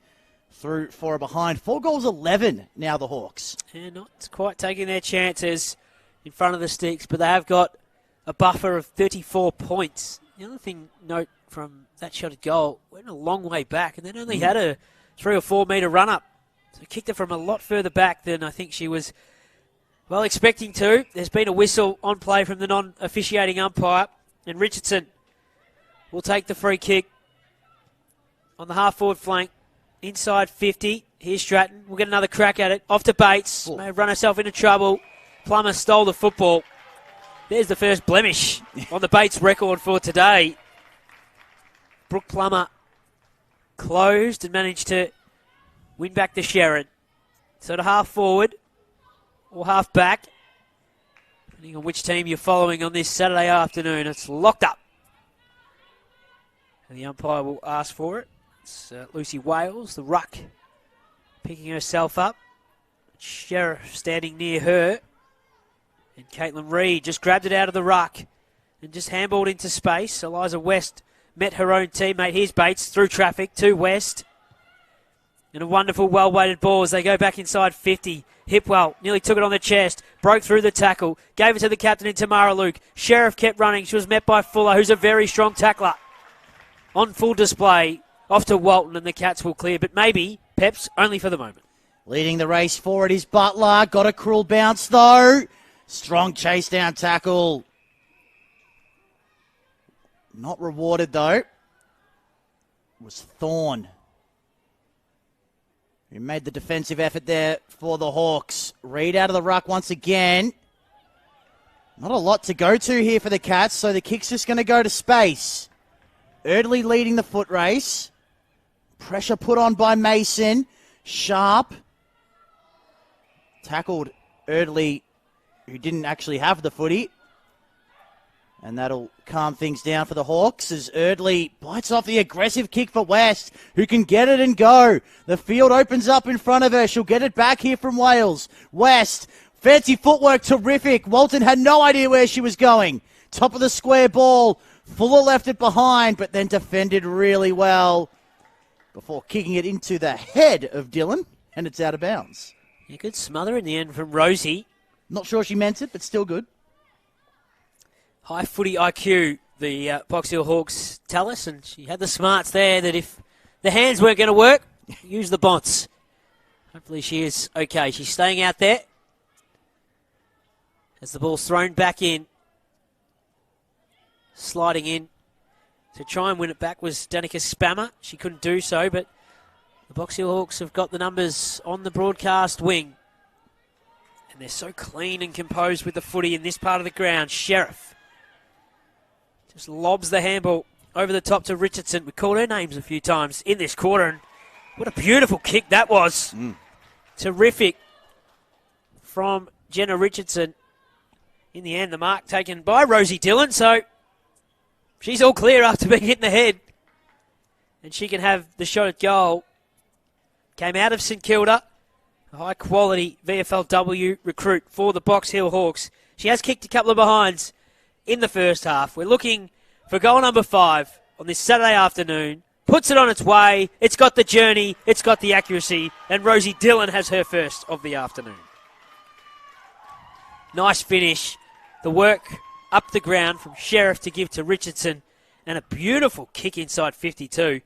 through for a behind. 4-11 now, the Hawks. Yeah, not quite taking their chances in front of the sticks, but they have got a buffer of 34 points. The other thing, note from that shot at goal, went a long way back and then only had a 3 or 4 metre run up. So kicked it from a lot further back than I think she was, well, expecting to. There's been a whistle on play from the non-officiating umpire, and Richardson will take the free kick on the half-forward flank, inside 50. Here's Stratton. We'll get another crack at it. Off to Bates. May have run herself into trouble. Plummer stole the football. There's the first blemish on the Bates record for today. Brooke Plummer closed and managed to win back to Sherrin. So to half forward or half back, depending on which team you're following on this Saturday afternoon. It's locked up. And the umpire will ask for it. It's Lucy Wales, the ruck, picking herself up. Sheriff standing near her. And Caitlin Reid just grabbed it out of the ruck and just handballed into space. Eliza West met her own teammate. Here's Bates through traffic to West. And a wonderful, well-weighted ball as they go back inside 50. Hipwell nearly took it on the chest, broke through the tackle, gave it to the captain in Tamara Luke. Sheriff kept running. She was met by Fuller, who's a very strong tackler. On full display, off to Walton, and the Cats will clear. But maybe, Peps, only for the moment. Leading the race forward is Butler. Got a cruel bounce, though. Strong chase down tackle. Not rewarded, though. It was Thorne who made the defensive effort there for the Hawks. Reid out of the ruck once again. Not a lot to go to here for the Cats, so the kick's just going to go to space. Erdley leading the foot race. Pressure put on by Mason. Sharp tackled Erdley, who didn't actually have the footy. And that'll calm things down for the Hawks as Erdley bites off the aggressive kick for West, who can get it and go. The field opens up in front of her. She'll get it back here from Wales. West, fancy footwork, terrific. Walton had no idea where she was going. Top of the square ball. Fuller left it behind, but then defended really well before kicking it into the head of Dillon, and it's out of bounds. A good smother in the end from Rosie. Not sure she meant it, but still good. High footy IQ, the Box Hill Hawks tell us, and she had the smarts there that if the hands weren't going to work, use the bonds. Hopefully she is okay. She's staying out there as the ball's thrown back in. Sliding in to try and win it back was Danica Spammer. She couldn't do so, but the Box Hill Hawks have got the numbers on the broadcast wing. And they're so clean and composed with the footy in this part of the ground. Sheriff just lobs the handball over the top to Richardson. We called her names a few times in this quarter, and what a beautiful kick that was. Terrific from Jenna Richardson. In the end, the mark taken by Rosie Dillon, so she's all clear after being hit in the head. And she can have the shot at goal. Came out of St Kilda. A high-quality VFLW recruit for the Box Hill Hawks. She has kicked a couple of behinds in the first half. We're looking for goal number 5 on this Saturday afternoon. Puts it on its way. It's got the journey. It's got the accuracy. And Rosie Dillon has her first of the afternoon. Nice finish. The work up the ground from Sheriff to give to Richardson. And a beautiful kick inside 52.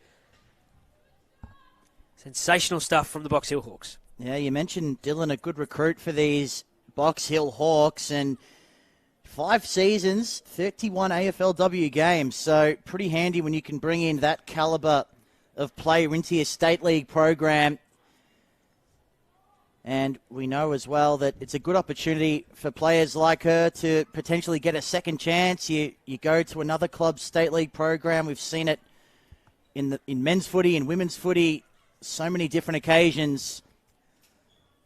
Sensational stuff from the Box Hill Hawks. Yeah, you mentioned Dillon, a good recruit for these Box Hill Hawks, and 5 seasons, 31 AFLW games, so pretty handy when you can bring in that calibre of player into your State League program. And we know as well that it's a good opportunity for players like her to potentially get a second chance. You go to another club's state league program. We've seen it in men's footy and women's footy, so many different occasions.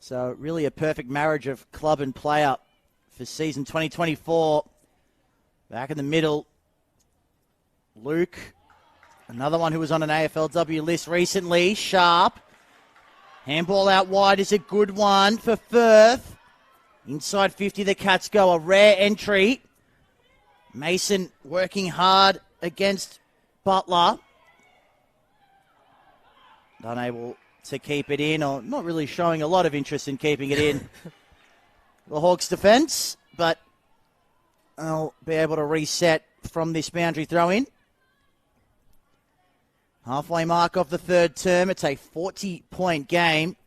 So really a perfect marriage of club and player for season 2024. Back in the middle, Luke, another one who was on an AFLW list recently, Sharp. Handball out wide is a good one for Firth. Inside 50, the Cats go. A rare entry. Mason working hard against Butler. Unable to keep it in, or not really showing a lot of interest in keeping it in. The Hawks' defence, but they'll be able to reset from this boundary throw-in. Halfway mark of the third term. It's a 40-point game.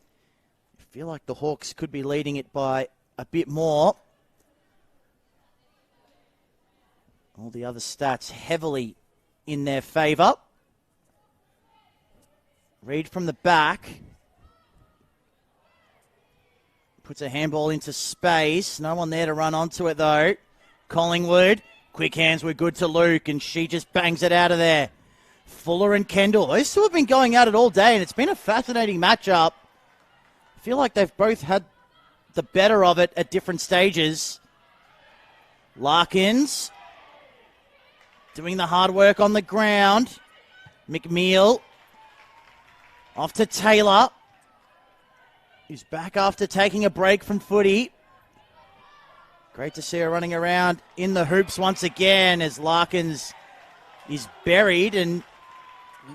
I feel like the Hawks could be leading it by a bit more. All the other stats heavily in their favour. Reid from the back. Puts a handball into space. No one there to run onto it, though. Collingwood. Quick hands were good to Luke, and she just bangs it out of there. Fuller and Kendall. Those two have been going at it all day, and it's been a fascinating matchup. I feel like they've both had the better of it at different stages. Larkins doing the hard work on the ground. McNeil off to Taylor, who's back after taking a break from footy. Great to see her running around in the hoops once again as Larkins is buried, and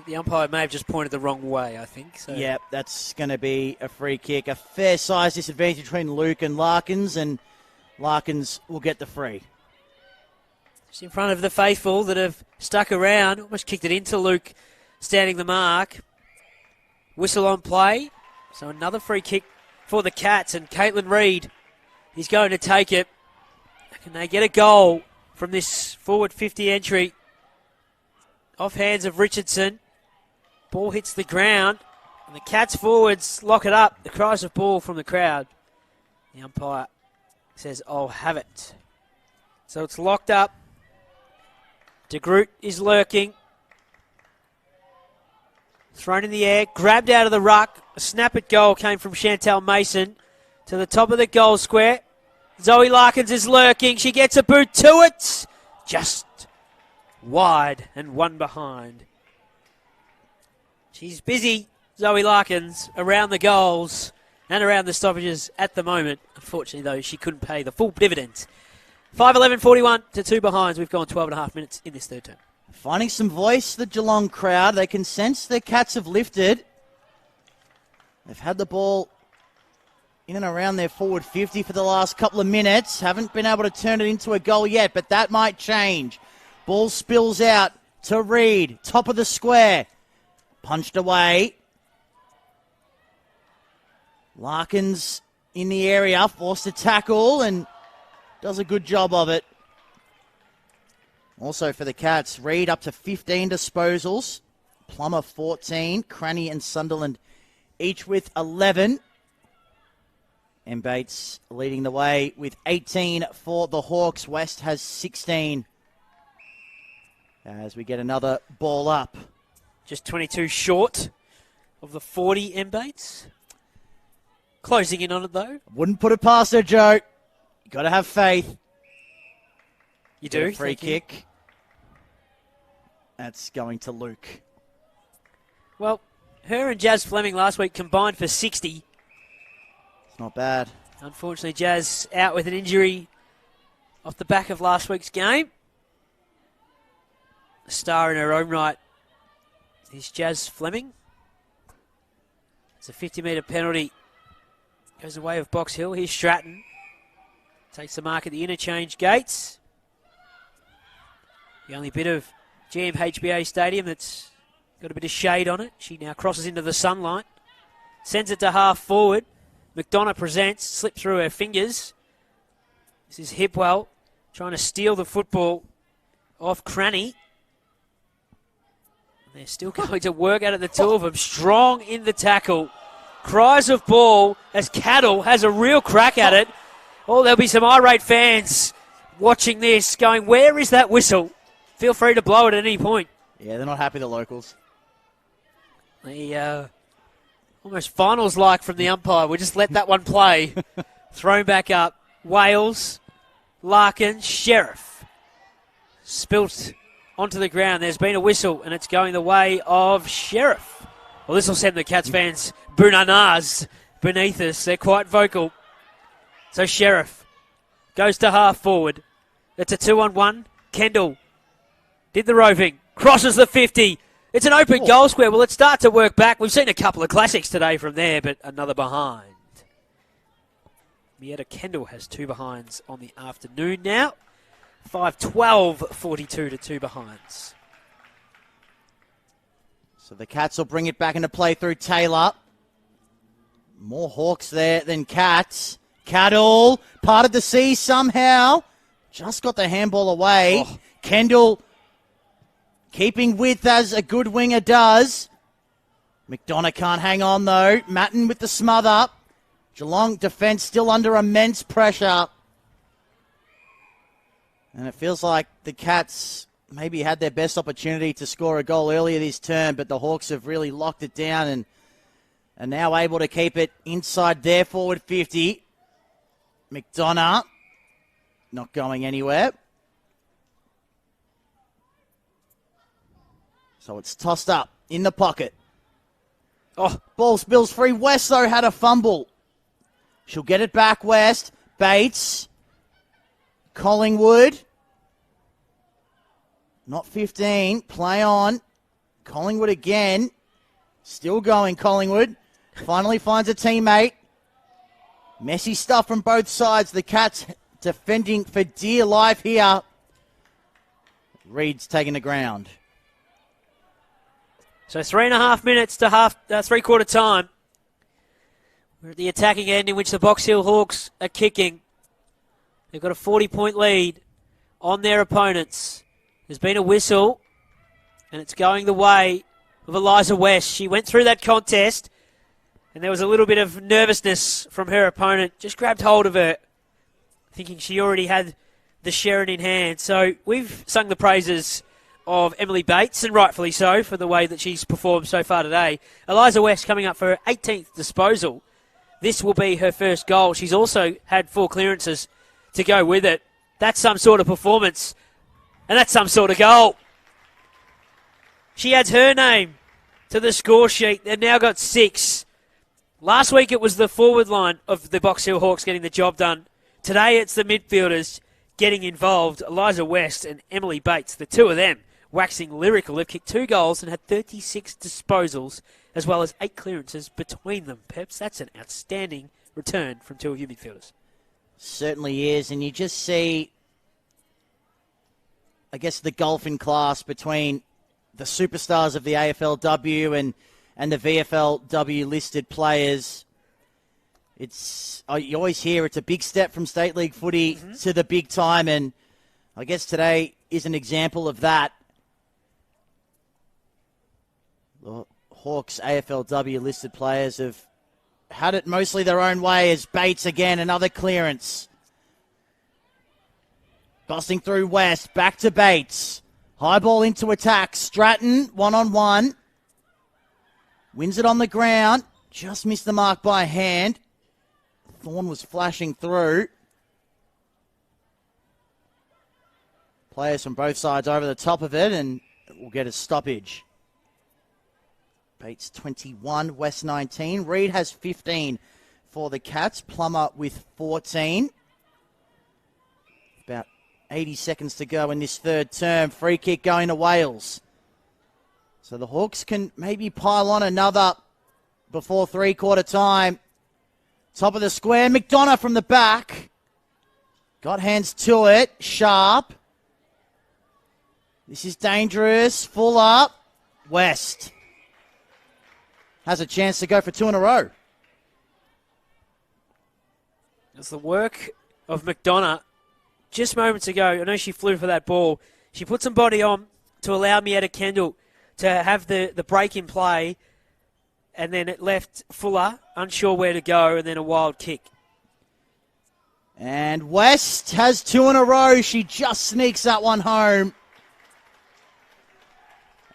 the umpire may have just pointed the wrong way, I think. So. Yeah, that's going to be a free kick. A fair size disadvantage between Luke and Larkins will get the free. Just in front of the faithful that have stuck around, almost kicked it into Luke, standing the mark. Whistle on play. So another free kick for the Cats, and Caitlin Reid is going to take it. Can they get a goal from this forward 50 entry? Off hands of Richardson. Ball hits the ground, and the Cats forwards lock it up. The cries of ball from the crowd. The umpire says, "I'll have it." So it's locked up. De Groot is lurking. Thrown in the air, grabbed out of the ruck. A snap at goal came from Chantel Mason to the top of the goal square. Zoe Larkins is lurking. She gets a boot to it. Just wide and one behind. She's busy, Zoe Larkins, around the goals and around the stoppages at the moment. Unfortunately, though, she couldn't pay the full dividends. 5-11-41 to 2 behinds. We've gone 12.5 minutes in this third term. Finding some voice, the Geelong crowd. They can sense the Cats have lifted. They've had the ball in and around their forward 50 for the last couple of minutes. Haven't been able to turn it into a goal yet, but that might change. Ball spills out to Reid, top of the square. Punched away. Larkins in the area, forced to tackle and does a good job of it. Also for the Cats, Reid up to 15 disposals. Plummer 14, Cranny and Sunderland each with 11. And Bates leading the way with 18 for the Hawks. West has 16. As we get another ball up. Just 22 short of the 40, M. Bates. Closing in on it, though. Wouldn't put it past her, Joe. You got to have faith. You do. Free kick. That's going to Luke. Well, her and Jazz Fleming last week combined for 60. It's not bad. Unfortunately, Jazz out with an injury off the back of last week's game. A star in her own right is Jazz Fleming. It's a 50-metre penalty. Goes the way of Box Hill. Here's Stratton. Takes the mark at the interchange gates. The only bit of GMHBA Stadium that's got a bit of shade on it. She now crosses into the sunlight. Sends it to half forward. McDonough presents. Slipped through her fingers. This is Hipwell trying to steal the football off Cranny. They're still going to work out of the two of them. Strong in the tackle. cries of ball as Cattle has a real crack at it. Oh, there'll be some irate fans watching this going, where is that whistle? Feel free to blow it at any point. Yeah, they're not happy, the locals. The almost finals-like from the umpire. We just let that one play. Thrown back up. Wales, Larkin, Sheriff. Spilt onto the ground. There's been a whistle, and it's going the way of Sheriff. Well, this will send the Cats fans bananas beneath us. They're quite vocal. So Sheriff goes to half forward. It's a 2-on-1. Kendall did the roving. Crosses the 50. It's an open goal square. Well, it starts to work back. We've seen a couple of classics today from there, but another behind. Mietta Kendall has 2 behinds on the afternoon now. 5-12, 42 to 2 behinds. So the Cats will bring it back into play through Taylor. More Hawks there than Cats. Cattle parted the sea somehow. Just got the handball away. Oh. Kendall keeping width as a good winger does. McDonough can't hang on though. Matten with the smother. Geelong defence still under immense pressure. And it feels like the Cats maybe had their best opportunity to score a goal earlier this term, but the Hawks have really locked it down and are now able to keep it inside their forward 50. McDonough not going anywhere. So it's tossed up in the pocket. Oh, ball spills free. West, though, had a fumble. She'll get it back, West. Bates. Collingwood. Not 15. Play on. Collingwood again. Still going, Collingwood. Finally finds a teammate. Messy stuff from both sides. The Cats defending for dear life here. Reed's taking the ground. So 3.5 minutes to three-quarter time. We're at the attacking end in which the Box Hill Hawks are kicking. They've got a 40-point lead on their opponents. There's been a whistle, and it's going the way of Eliza West. She went through that contest, and there was a little bit of nervousness from her opponent. Just grabbed hold of her, thinking she already had the Sherrin in hand. So we've sung the praises of Emily Bates, and rightfully so, for the way that she's performed so far today. Eliza West coming up for her 18th disposal. This will be her first goal. She's also had 4 clearances to go with it. That's some sort of performance, and that's some sort of goal. She adds her name to the score sheet. They've now got 6. Last week it was the forward line of the Box Hill Hawks getting the job done. Today it's the midfielders getting involved. Eliza West and Emily Bates, the two of them, waxing lyrical. They've kicked 2 goals and had 36 disposals, as well as 8 clearances between them. Peps, that's an outstanding return from 2 of your midfielders. Certainly is, and you just see, I guess, the gulf in class between the superstars of the AFLW and the VFLW listed players. You always hear it's a big step from State League footy to the big time, and I guess today is an example of that. The Hawks AFLW listed players have had it mostly their own way, as Bates again, another clearance. Busting through West, back to Bates. High ball into attack. Stratton, 1-on-1. Wins it on the ground. Just missed the mark by a hand. Thorne was flashing through. Players from both sides over the top of it, and we'll get a stoppage. Bates 21, West 19. Reed has 15 for the Cats. Plummer with 14. About 80 seconds to go in this third term. Free kick going to Wales. So the Hawks can maybe pile on another before three-quarter time. Top of the square. McDonough from the back. Got hands to it. Sharp. This is dangerous. Full up. West has a chance to go for 2 in a row. It's the work of McDonough. Just moments ago, I know she flew for that ball. She put some body on to allow Mietta Kendall to have the break in play. and then it left Fuller unsure where to go, and then a wild kick. And West has 2 in a row. She just sneaks that one home.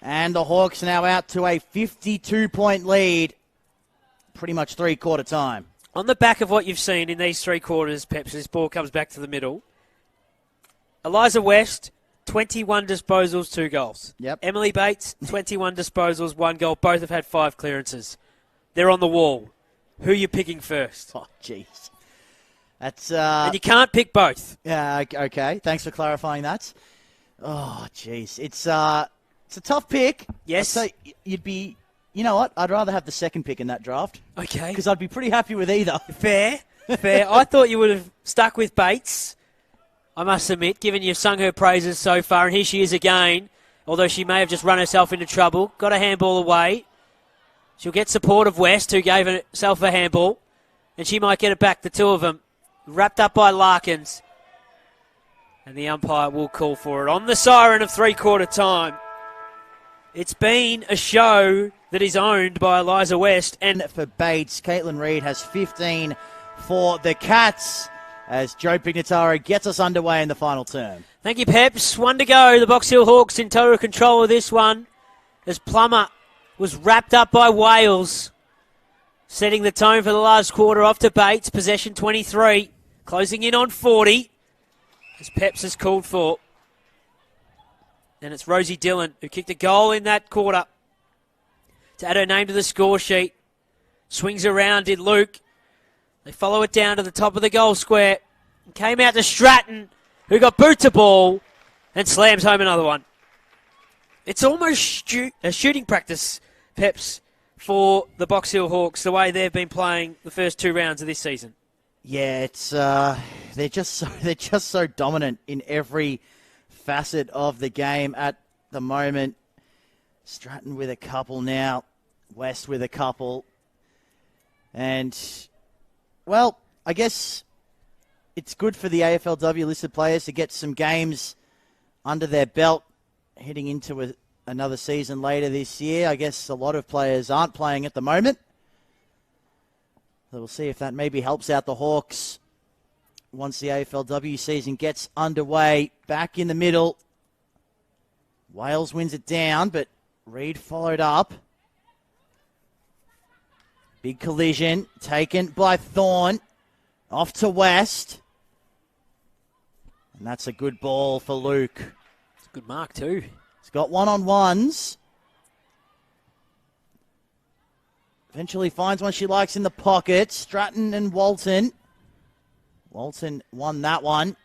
And the Hawks now out to a 52-point lead. Pretty much three-quarter time. On the back of what you've seen in these 3 quarters, Peps, this ball comes back to the middle. Eliza West, 21 disposals, 2 goals. Yep. Emily Bates, 21 disposals, 1 goal. Both have had 5 clearances. They're on the wall. Who are you picking first? Oh, jeez. That's and you can't pick both. Yeah, okay. Thanks for clarifying that. Oh, jeez. It's a tough pick. Yes. So you'd be, you know what? I'd rather have the second pick in that draft. Okay. Because I'd be pretty happy with either. Fair. I thought you would have stuck with Bates, I must admit, given you've sung her praises so far, and here she is again, although she may have just run herself into trouble. Got a handball away. She'll get support of West, who gave herself a handball, and she might get it back, the two of them. Wrapped up by Larkins. And the umpire will call for it on the siren of three-quarter time. It's been a show that is owned by Eliza West. And for Bates, Caitlin Reid has 15 for the Cats as Joe Pignataro gets us underway in the final term. Thank you, Peps. 1 to go. The Box Hill Hawks in total control of this one as Plummer was wrapped up by Wales. Setting the tone for the last quarter off to Bates. Possession 23. Closing in on 40. As Peps has called for. And it's Rosie Dillon who kicked a goal in that quarter to add her name to the score sheet. Swings around, did Luke. They follow it down to the top of the goal square. Came out to Stratton, who got boot to ball and slams home another one. It's almost a shooting practice, Peps, for the Box Hill Hawks, the way they've been playing the first 2 rounds of this season. Yeah, it's they're just so dominant in every facet of the game at the moment. Stratton with a couple now, West with a couple, and well, I guess it's good for the AFLW listed players to get some games under their belt heading into another season later this year. I guess a lot of players aren't playing at the moment. So we'll see if that maybe helps out the Hawks once the AFLW season gets underway. Back in the middle. Wales wins it down, but Reid followed up. Big collision taken by Thorne. Off to West. And that's a good ball for Luke. It's a good mark too. He's got one-on-ones. Eventually finds one she likes in the pocket. Stratton and Walton. Walton won that one.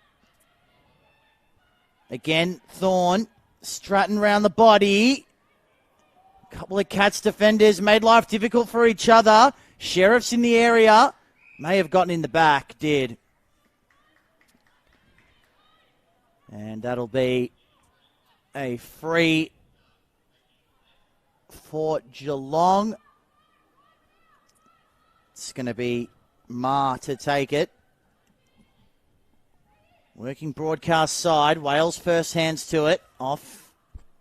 Again, Thorne. Stratton round the body. A couple of Cats defenders made life difficult for each other. Sheriff's in the area. May have gotten in the back. Did. And that'll be a free for Geelong. It's going to be Ma to take it. Working broadcast side. Wales first hands to it. Off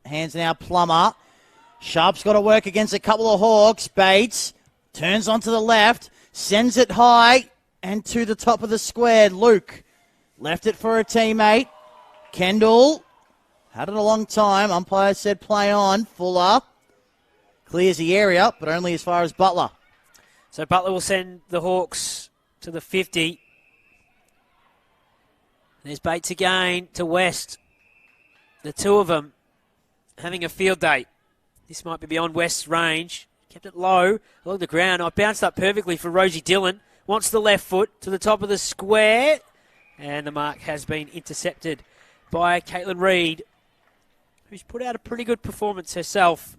hands now Plummer. Sharp's got to work against a couple of Hawks. Bates turns onto the left. Sends it high and to the top of the square. Luke left it for a teammate. Kendall had it a long time. Umpire said play on. Fuller clears the area, but only as far as Butler. So Butler will send the Hawks to the 50. There's Bates again to West. The two of them having a field day. This might be beyond West's range. Kept it low along the ground. I bounced up perfectly for Rosie Dillon. Wants the left foot to the top of the square. And the mark has been intercepted by Caitlin Reid, who's put out a pretty good performance herself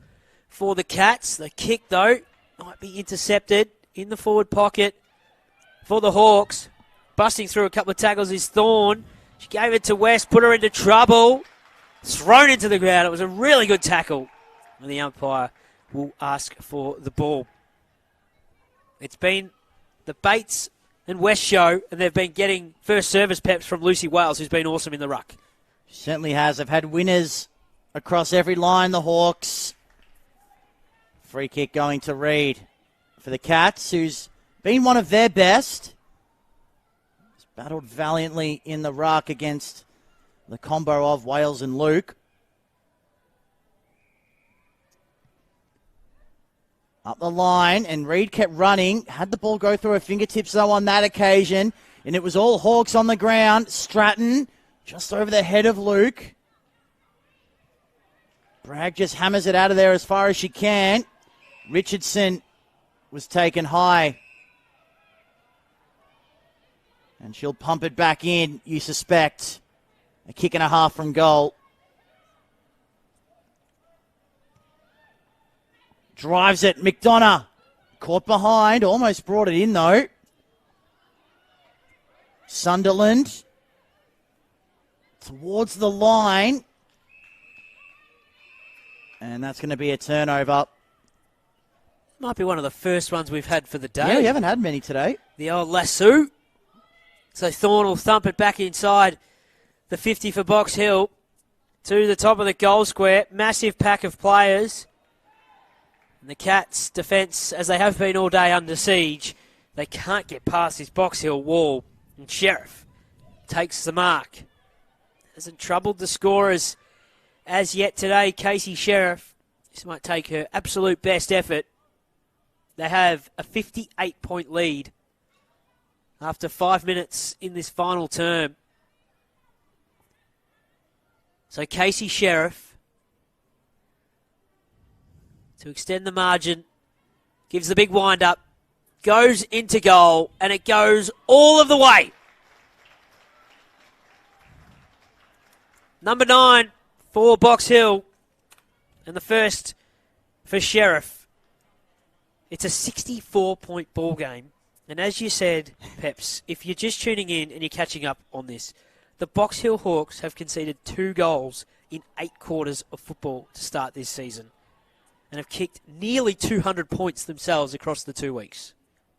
for the Cats. The kick, though, might be intercepted in the forward pocket for the Hawks. Busting through a couple of tackles is Thorne. She gave it to West, put her into trouble. Thrown into the ground. It was a really good tackle. And the umpire will ask for the ball. It's been the Bates and West show, and they've been getting first service peps from Lucy Wales, who's been awesome in the ruck. Certainly has. They've had winners across every line, the Hawks. Free kick going to Reid. for the Cats, who's been one of their best. He's battled valiantly in the ruck against the combo of Wales and Luke. Up the line, and Reed kept running. Had the ball go through her fingertips, though, on that occasion. And it was all Hawks on the ground. Stratton just over the head of Luke. Bragg just hammers it out of there as far as she can. Richardson was taken high. And she'll pump it back in, you suspect. A kick and a half from goal. Drives it, McDonough. Caught behind, almost brought it in though. Sunderland. Towards the line. And that's going to be a turnover. Might be one of the first ones we've had for the day. Yeah, we haven't had many today. The old lasso. So Thorne will thump it back inside the 50 for Box Hill to the top of the goal square. Massive pack of players. And the Cats' defence, as they have been all day under siege, they can't get past this Box Hill wall. And Sheriff takes the mark. Hasn't troubled the scorers as yet today. Casey Sheriff, this might take her absolute best effort. They have a 58-point lead after 5 minutes in this final term. So Casey Sheriff, to extend the margin, gives the big wind-up, goes into goal, and it goes all of the way. Number 9 for Box Hill, and the first for Sheriff. It's a 64-point ball game. And as you said, Peps, if you're just tuning in and you're catching up on this, the Box Hill Hawks have conceded 2 goals in 8 quarters of football to start this season and have kicked nearly 200 points themselves across the 2 weeks.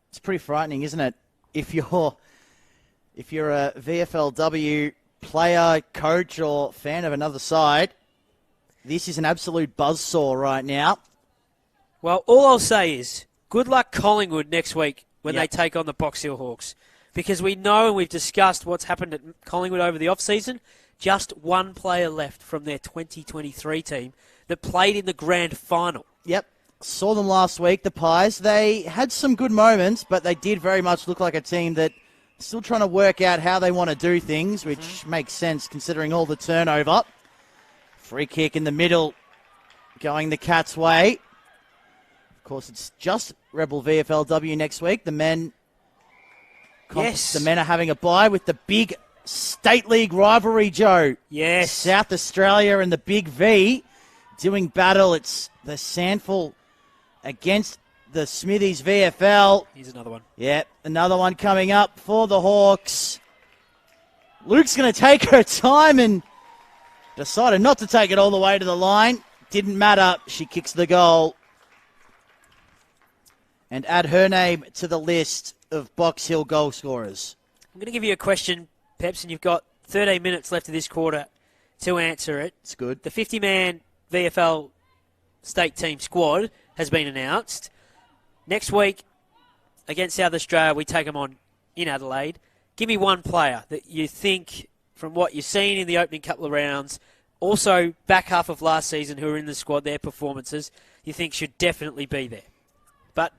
It's pretty frightening, isn't it? If you're a VFLW player, coach, or fan of another side, this is an absolute buzzsaw right now. Well, all I'll say is good luck Collingwood next week when they take on the Box Hill Hawks, because we know and we've discussed what's happened at Collingwood over the off-season. Just one player left from their 2023 team that played in the grand final. Yep. Saw them last week, the Pies. They had some good moments, but they did very much look like a team that still trying to work out how they want to do things, which makes sense considering all the turnover. Free kick in the middle, going the Cats' way. Of course, it's just Rebel VFLW next week. The men are having a bye with the big State League rivalry, Joe. Yes. South Australia and the Big V doing battle. It's the Sandful against the Smithies VFL. Here's another one. Yep, another one coming up for the Hawks. Luke's going to take her time and decided not to take it all the way to the line. Didn't matter. She kicks the goal. And add her name to the list of Box Hill goal scorers. I'm going to give you a question, Peps, and you've got 13 minutes left of this quarter to answer it. It's good. The 50-man VFL state team squad has been announced. Next week, against South Australia, we take them on in Adelaide. Give me one player that you think, from what you've seen in the opening couple of rounds, also back half of last season who are in the squad, their performances, you think should definitely be there. But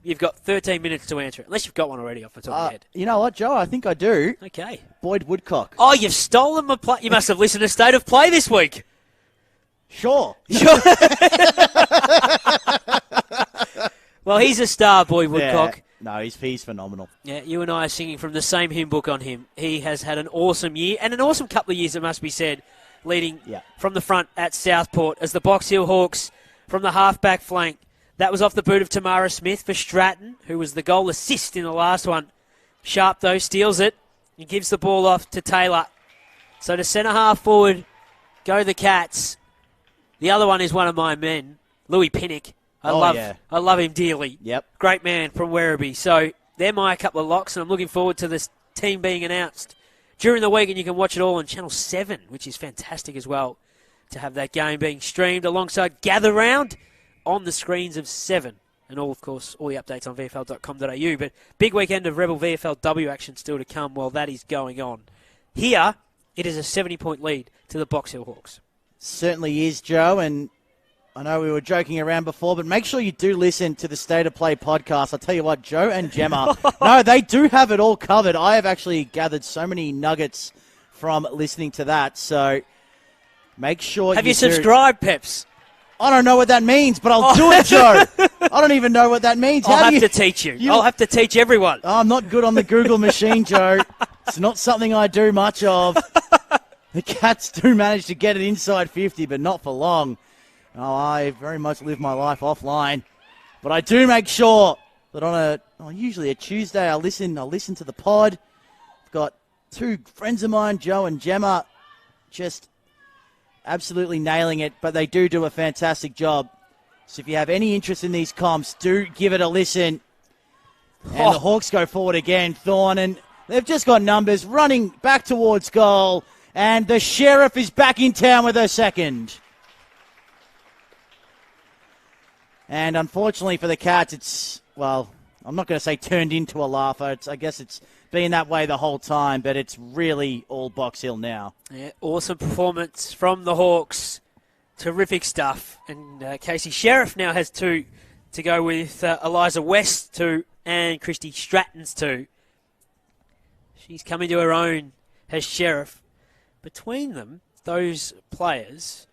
you've got 13 minutes to answer it, unless you've got one already off the top of your head. You know what, Joe? I think I do. Okay. Boyd Woodcock. Oh, you've stolen my play. You must have listened to State of Play this week. Sure. Well, he's a star, Boyd Woodcock. Yeah. No, he's phenomenal. Yeah, you and I are singing from the same hymn book on him. He has had an awesome year, and an awesome couple of years, it must be said, leading from the front at Southport as the Box Hill Hawks from the half-back flank. That was off the boot of Tamara Smith for Stratton, who was the goal assist in the last one. Sharp, though, steals it and gives the ball off to Taylor. So to centre-half forward go the Cats. The other one is one of my men, Louis Pinnock. I love him dearly. Yep. Great man from Werribee. So they're my couple of locks, and I'm looking forward to this team being announced during the week, and you can watch it all on Channel 7, which is fantastic as well, to have that game being streamed alongside Gather Round on the screens of 7. And all, of course, all the updates on VFL.com.au. But big weekend of Rebel VFLW action still to come while that is going on. Here, it is a 70-point lead to the Box Hill Hawks. Certainly is, Joe, and I know we were joking around before, but make sure you do listen to the State of Play podcast. I'll tell you what, Joe and Gemma, no, they do have it all covered. I have actually gathered so many nuggets from listening to that, so make sure Have you subscribed, Peps? I don't know what that means, but I'll do it, Joe. I don't even know what that means. I'll have to teach you. I'll have to teach everyone. Oh, I'm not good on the Google machine, Joe. It's not something I do much of. The Cats do manage to get it inside 50, but not for long. Oh, I very much live my life offline. But I do make sure that usually a Tuesday, I'll listen to the pod. I've got two friends of mine, Joe and Gemma, just absolutely nailing it, but they do a fantastic job. So if you have any interest in these comps, do give it a listen. And the Hawks go forward again. Thorne, and they've just got numbers running back towards goal. And the Sheriff is back in town with her second. And unfortunately for the Cats, it's, well, I'm not going to say turned into a laugher. I guess it's been that way the whole time, but it's really all Box Hill now. Yeah, awesome performance from the Hawks. Terrific stuff. And Casey Sheriff now has 2 to go with Eliza West 2 and Christy Stratton's 2. She's coming to her own as Sheriff. Between them, those players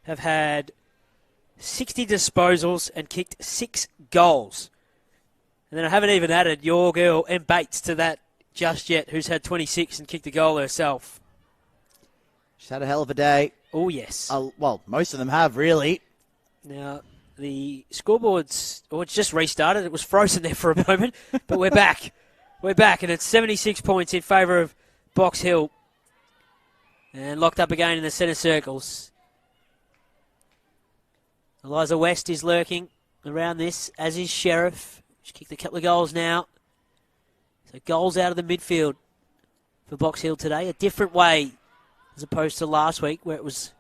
have had 60 disposals and kicked 6 goals. And then I haven't even added your girl, Em Bates, to that just yet, who's had 26 and kicked a goal herself. She's had a hell of a day. Oh, yes. Well, most of them have, really. Now, the scoreboard's, it's just restarted. It was frozen there for a moment, but we're back. We're back, and it's 76 points in favour of Box Hill. And locked up again in the centre circles. Eliza West is lurking around this, as is Sheriff. She's kicked a couple of goals now. So goals out of the midfield for Box Hill today. A different way as opposed to last week where it was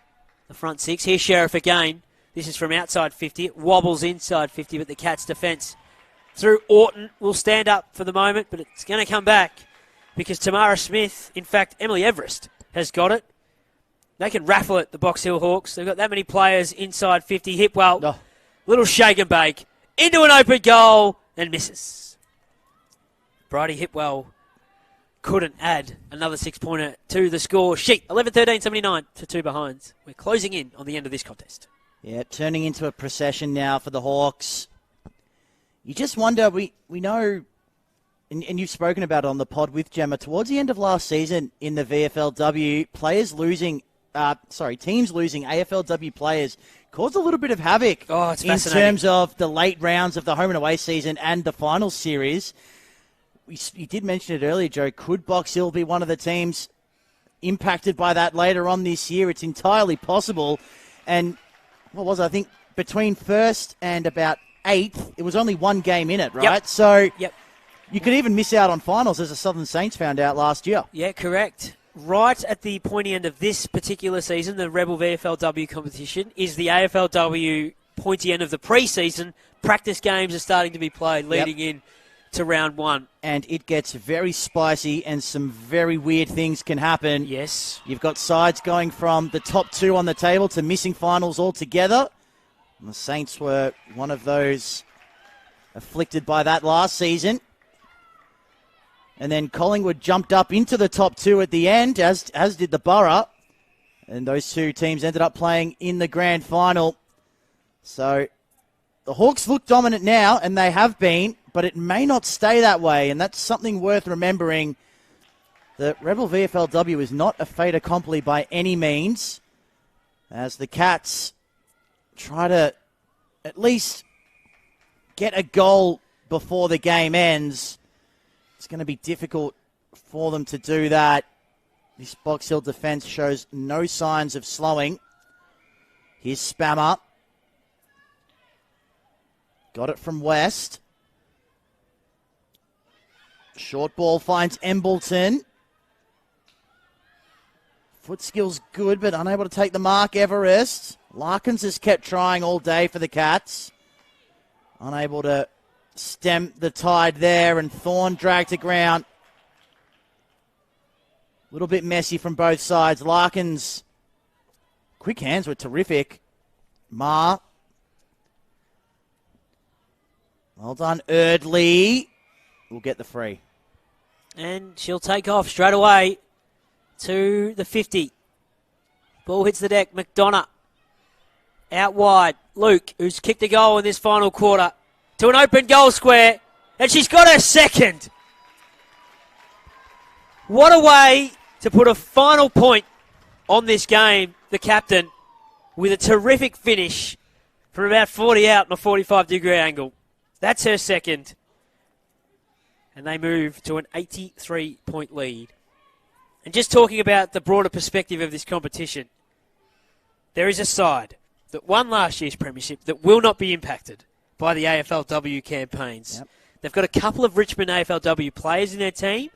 the front 6. Here's Sheriff again. This is from outside 50. It wobbles inside 50, but the Cats' defence through Orton will stand up for the moment, but it's going to come back because Tamara Smith, in fact, Emily Everest, has got it. They can raffle it, the Box Hill Hawks. They've got that many players inside 50. Hipwell, little shake and bake, into an open goal, and misses. Bridie Hipwell couldn't add another 6-pointer to the score sheet. 11-13, 79 to 2 behinds. We're closing in on the end of this contest. Yeah, turning into a procession now for the Hawks. You just wonder, we know, and you've spoken about it on the pod with Gemma, towards the end of last season in the VFLW, teams losing AFLW players caused a little bit of havoc in terms of the late rounds of the home and away season and the final series. You did mention it earlier, Joe. Could Box Hill be one of the teams impacted by that later on this year? It's entirely possible. And what was it? I think between first and about 8th, it was only one game in it, right? Yep. So you could even miss out on finals, as the Southern Saints found out last year. Yeah, correct. Right at the pointy end of this particular season, the Rebel VFLW competition, is the AFLW pointy end of the pre-season. Practice games are starting to be played leading in to round 1. And it gets very spicy and some very weird things can happen. Yes. You've got sides going from the top 2 on the table to missing finals altogether. And the Saints were one of those afflicted by that last season. And then Collingwood jumped up into the top 2 at the end, as did the Borough. And those 2 teams ended up playing in the grand final. So the Hawks look dominant now, and they have been, but it may not stay that way, and that's something worth remembering. The Rebel VFLW is not a fait accompli by any means, as the Cats try to at least get a goal before the game ends. It's going to be difficult for them to do that. This Box Hill defence shows no signs of slowing. Here's Spammer. Got it from West. Short ball finds Embleton. Foot skill's good, but unable to take the mark, Everest. Larkins has kept trying all day for the Cats. Unable to stem the tide there, and Thorne dragged to ground. A little bit messy from both sides. Larkin's quick hands were terrific. Ma. Well done, Erdley. Will get the free. And she'll take off straight away to the 50. Ball hits the deck. McDonough out wide. Luke, who's kicked a goal in this final quarter, to an open goal square. And she's got her second. What a way to put a final point on this game, the captain, with a terrific finish from about 40 out on a 45-degree angle. That's her second. And they move to an 83-point lead. And just talking about the broader perspective of this competition, there is a side that won last year's premiership that will not be impacted by the AFLW campaigns. Yep. They've got a couple of Richmond AFLW players in their team,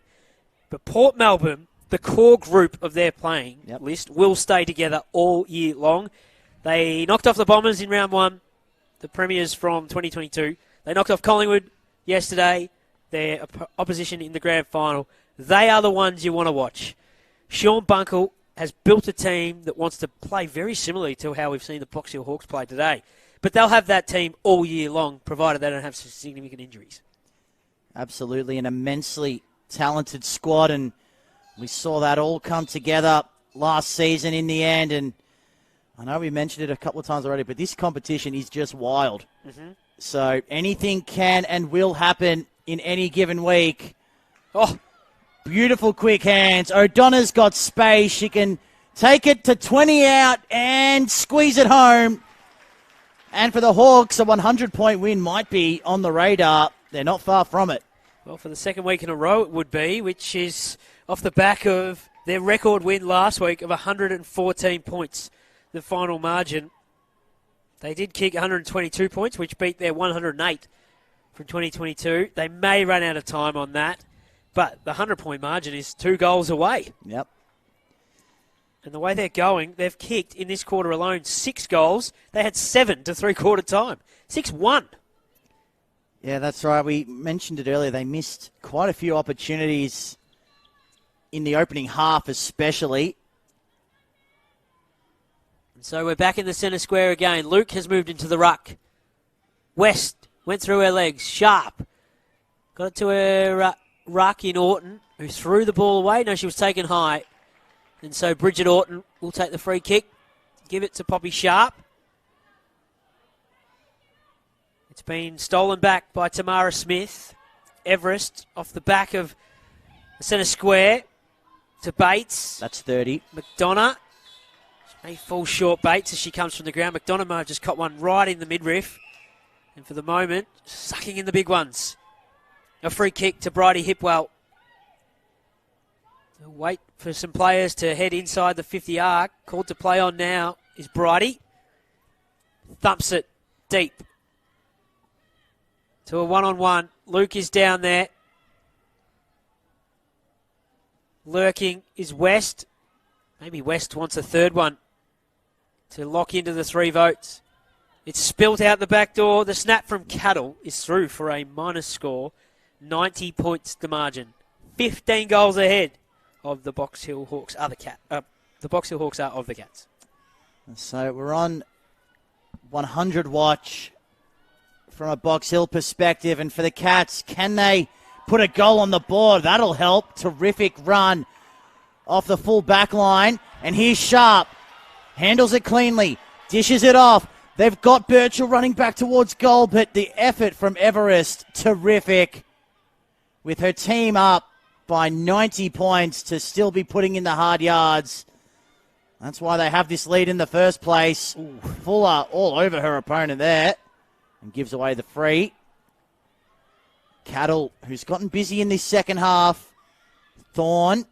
but Port Melbourne, the core group of their playing list, will stay together all year long. They knocked off the Bombers in round one, the premiers from 2022. They knocked off Collingwood yesterday, their opposition in the grand final. They are the ones you want to watch. Sean Bunkle has built a team that wants to play very similarly to how we've seen the Box Hill Hawks play today. But they'll have that team all year long, provided they don't have some significant injuries. Absolutely, an immensely talented squad, and we saw that all come together last season in the end. And I know we mentioned it a couple of times already, but this competition is just wild. Mm-hmm. So anything can and will happen in any given week. Oh, beautiful quick hands. O'Donna's got space. She can take it to 20 out and squeeze it home. And for the Hawks, a 100-point win might be on the radar. They're not far from it. Well, for the second week in a row it would be, which is off the back of their record win last week of 114 points, the final margin. They did kick 122 points, which beat their 108 from 2022. They may run out of time on that, but the 100-point margin is 2 goals away. Yep. And the way they're going, they've kicked in this quarter alone 6 goals. They had 7 to three-quarter time. 6-1. Yeah, that's right. We mentioned it earlier. They missed quite a few opportunities in the opening half especially. And so we're back in the centre square again. Luke has moved into the ruck. West went through her legs. Sharp got it to her ruck in Orton, who threw the ball away. No, she was taken high. And so Bridget Orton will take the free kick, give it to Poppy Sharp. It's been stolen back by Tamara Smith. Everest off the back of the centre square to Bates. That's 30. McDonough. She may fall short, Bates, as she comes from the ground. McDonough may have just caught one right in the midriff. And for the moment, sucking in the big ones. A free kick to Bridie Hipwell. They'll wait for some players to head inside the 50 arc. Called to play on now is Bridie. Thumps it deep to a one-on-one. Luke is down there. Lurking is West. Maybe West wants a third one to lock into the 3 votes. It's spilt out the back door. The snap from Cattle is through for a minus score. 90 points the margin. 15 goals ahead of the Box Hill Hawks are the Box Hill Hawks are of the Cats. So we're on 100 watch from a Box Hill perspective, and for the Cats, can they put a goal on the board? That'll help. Terrific run off the full back line, and here's Sharp. Handles it cleanly, dishes it off. They've got Birchall running back towards goal, but the effort from Everest, terrific. With her team up by 90 points to still be putting in the hard yards. That's why they have this lead in the first place. Ooh, Fuller all over her opponent there and gives away the free. Cattle, who's gotten busy in this second half. Thorne.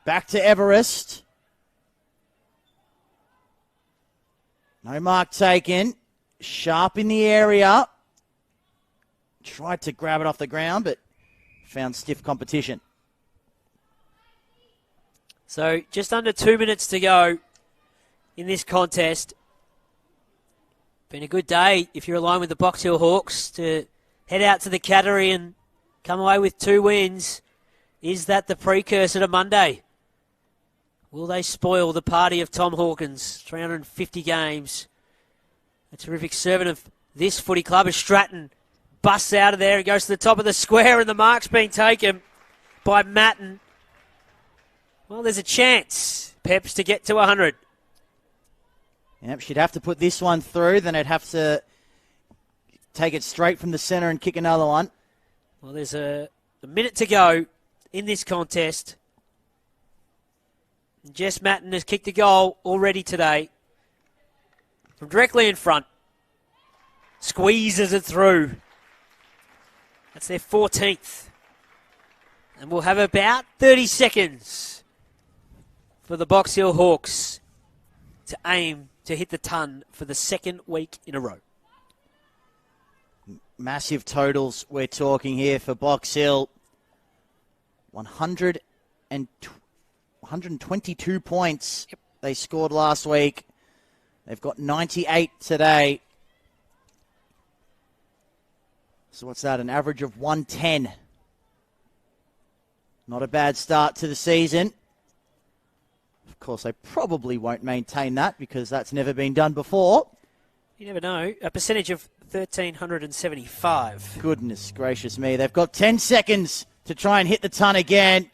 Back to Everest. No mark taken. Sharp in the area. Tried to grab it off the ground, but found stiff competition. So just under 2 minutes to go in this contest. Been a good day if you're aligned with the Box Hill Hawks to head out to the Cattery and come away with 2 wins. Is that the precursor to Monday? Will they spoil the party of Tom Hawkins? 350 games. A terrific servant of this footy club as Stratton busts out of there and goes to the top of the square, and the mark's been taken by Matten. Well, there's a chance, Peps, to get to 100. Yep, she'd have to put this one through, then it'd have to take it straight from the centre and kick another one. Well, there's a minute to go in this contest. Jess Matten has kicked a goal already today from directly in front. Squeezes it through. That's their 14th. And we'll have about 30 seconds for the Box Hill Hawks to aim to hit the ton for the 2nd week in a row. Massive totals we're talking here for Box Hill. 122 points they scored last week. They've got 98 today. So what's that? An average of 110. Not a bad start to the season. Of course, they probably won't maintain that because that's never been done before. You never know. A percentage of 1,375. Goodness gracious me. They've got 10 seconds to try and hit the ton again.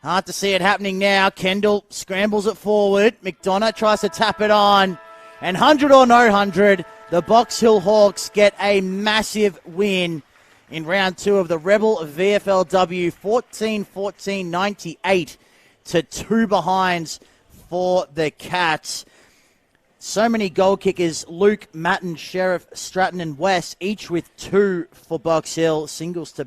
Hard to see it happening now. Kendall scrambles it forward. McDonough tries to tap it on. And 100 or no 100, the Box Hill Hawks get a massive win in round 2 of the Rebel VFLW. 14-14, 98 to 2 behinds for the Cats. So many goal kickers. Luke, Matten, Sheriff, Stratton and West, each with 2 for Box Hill. Singles to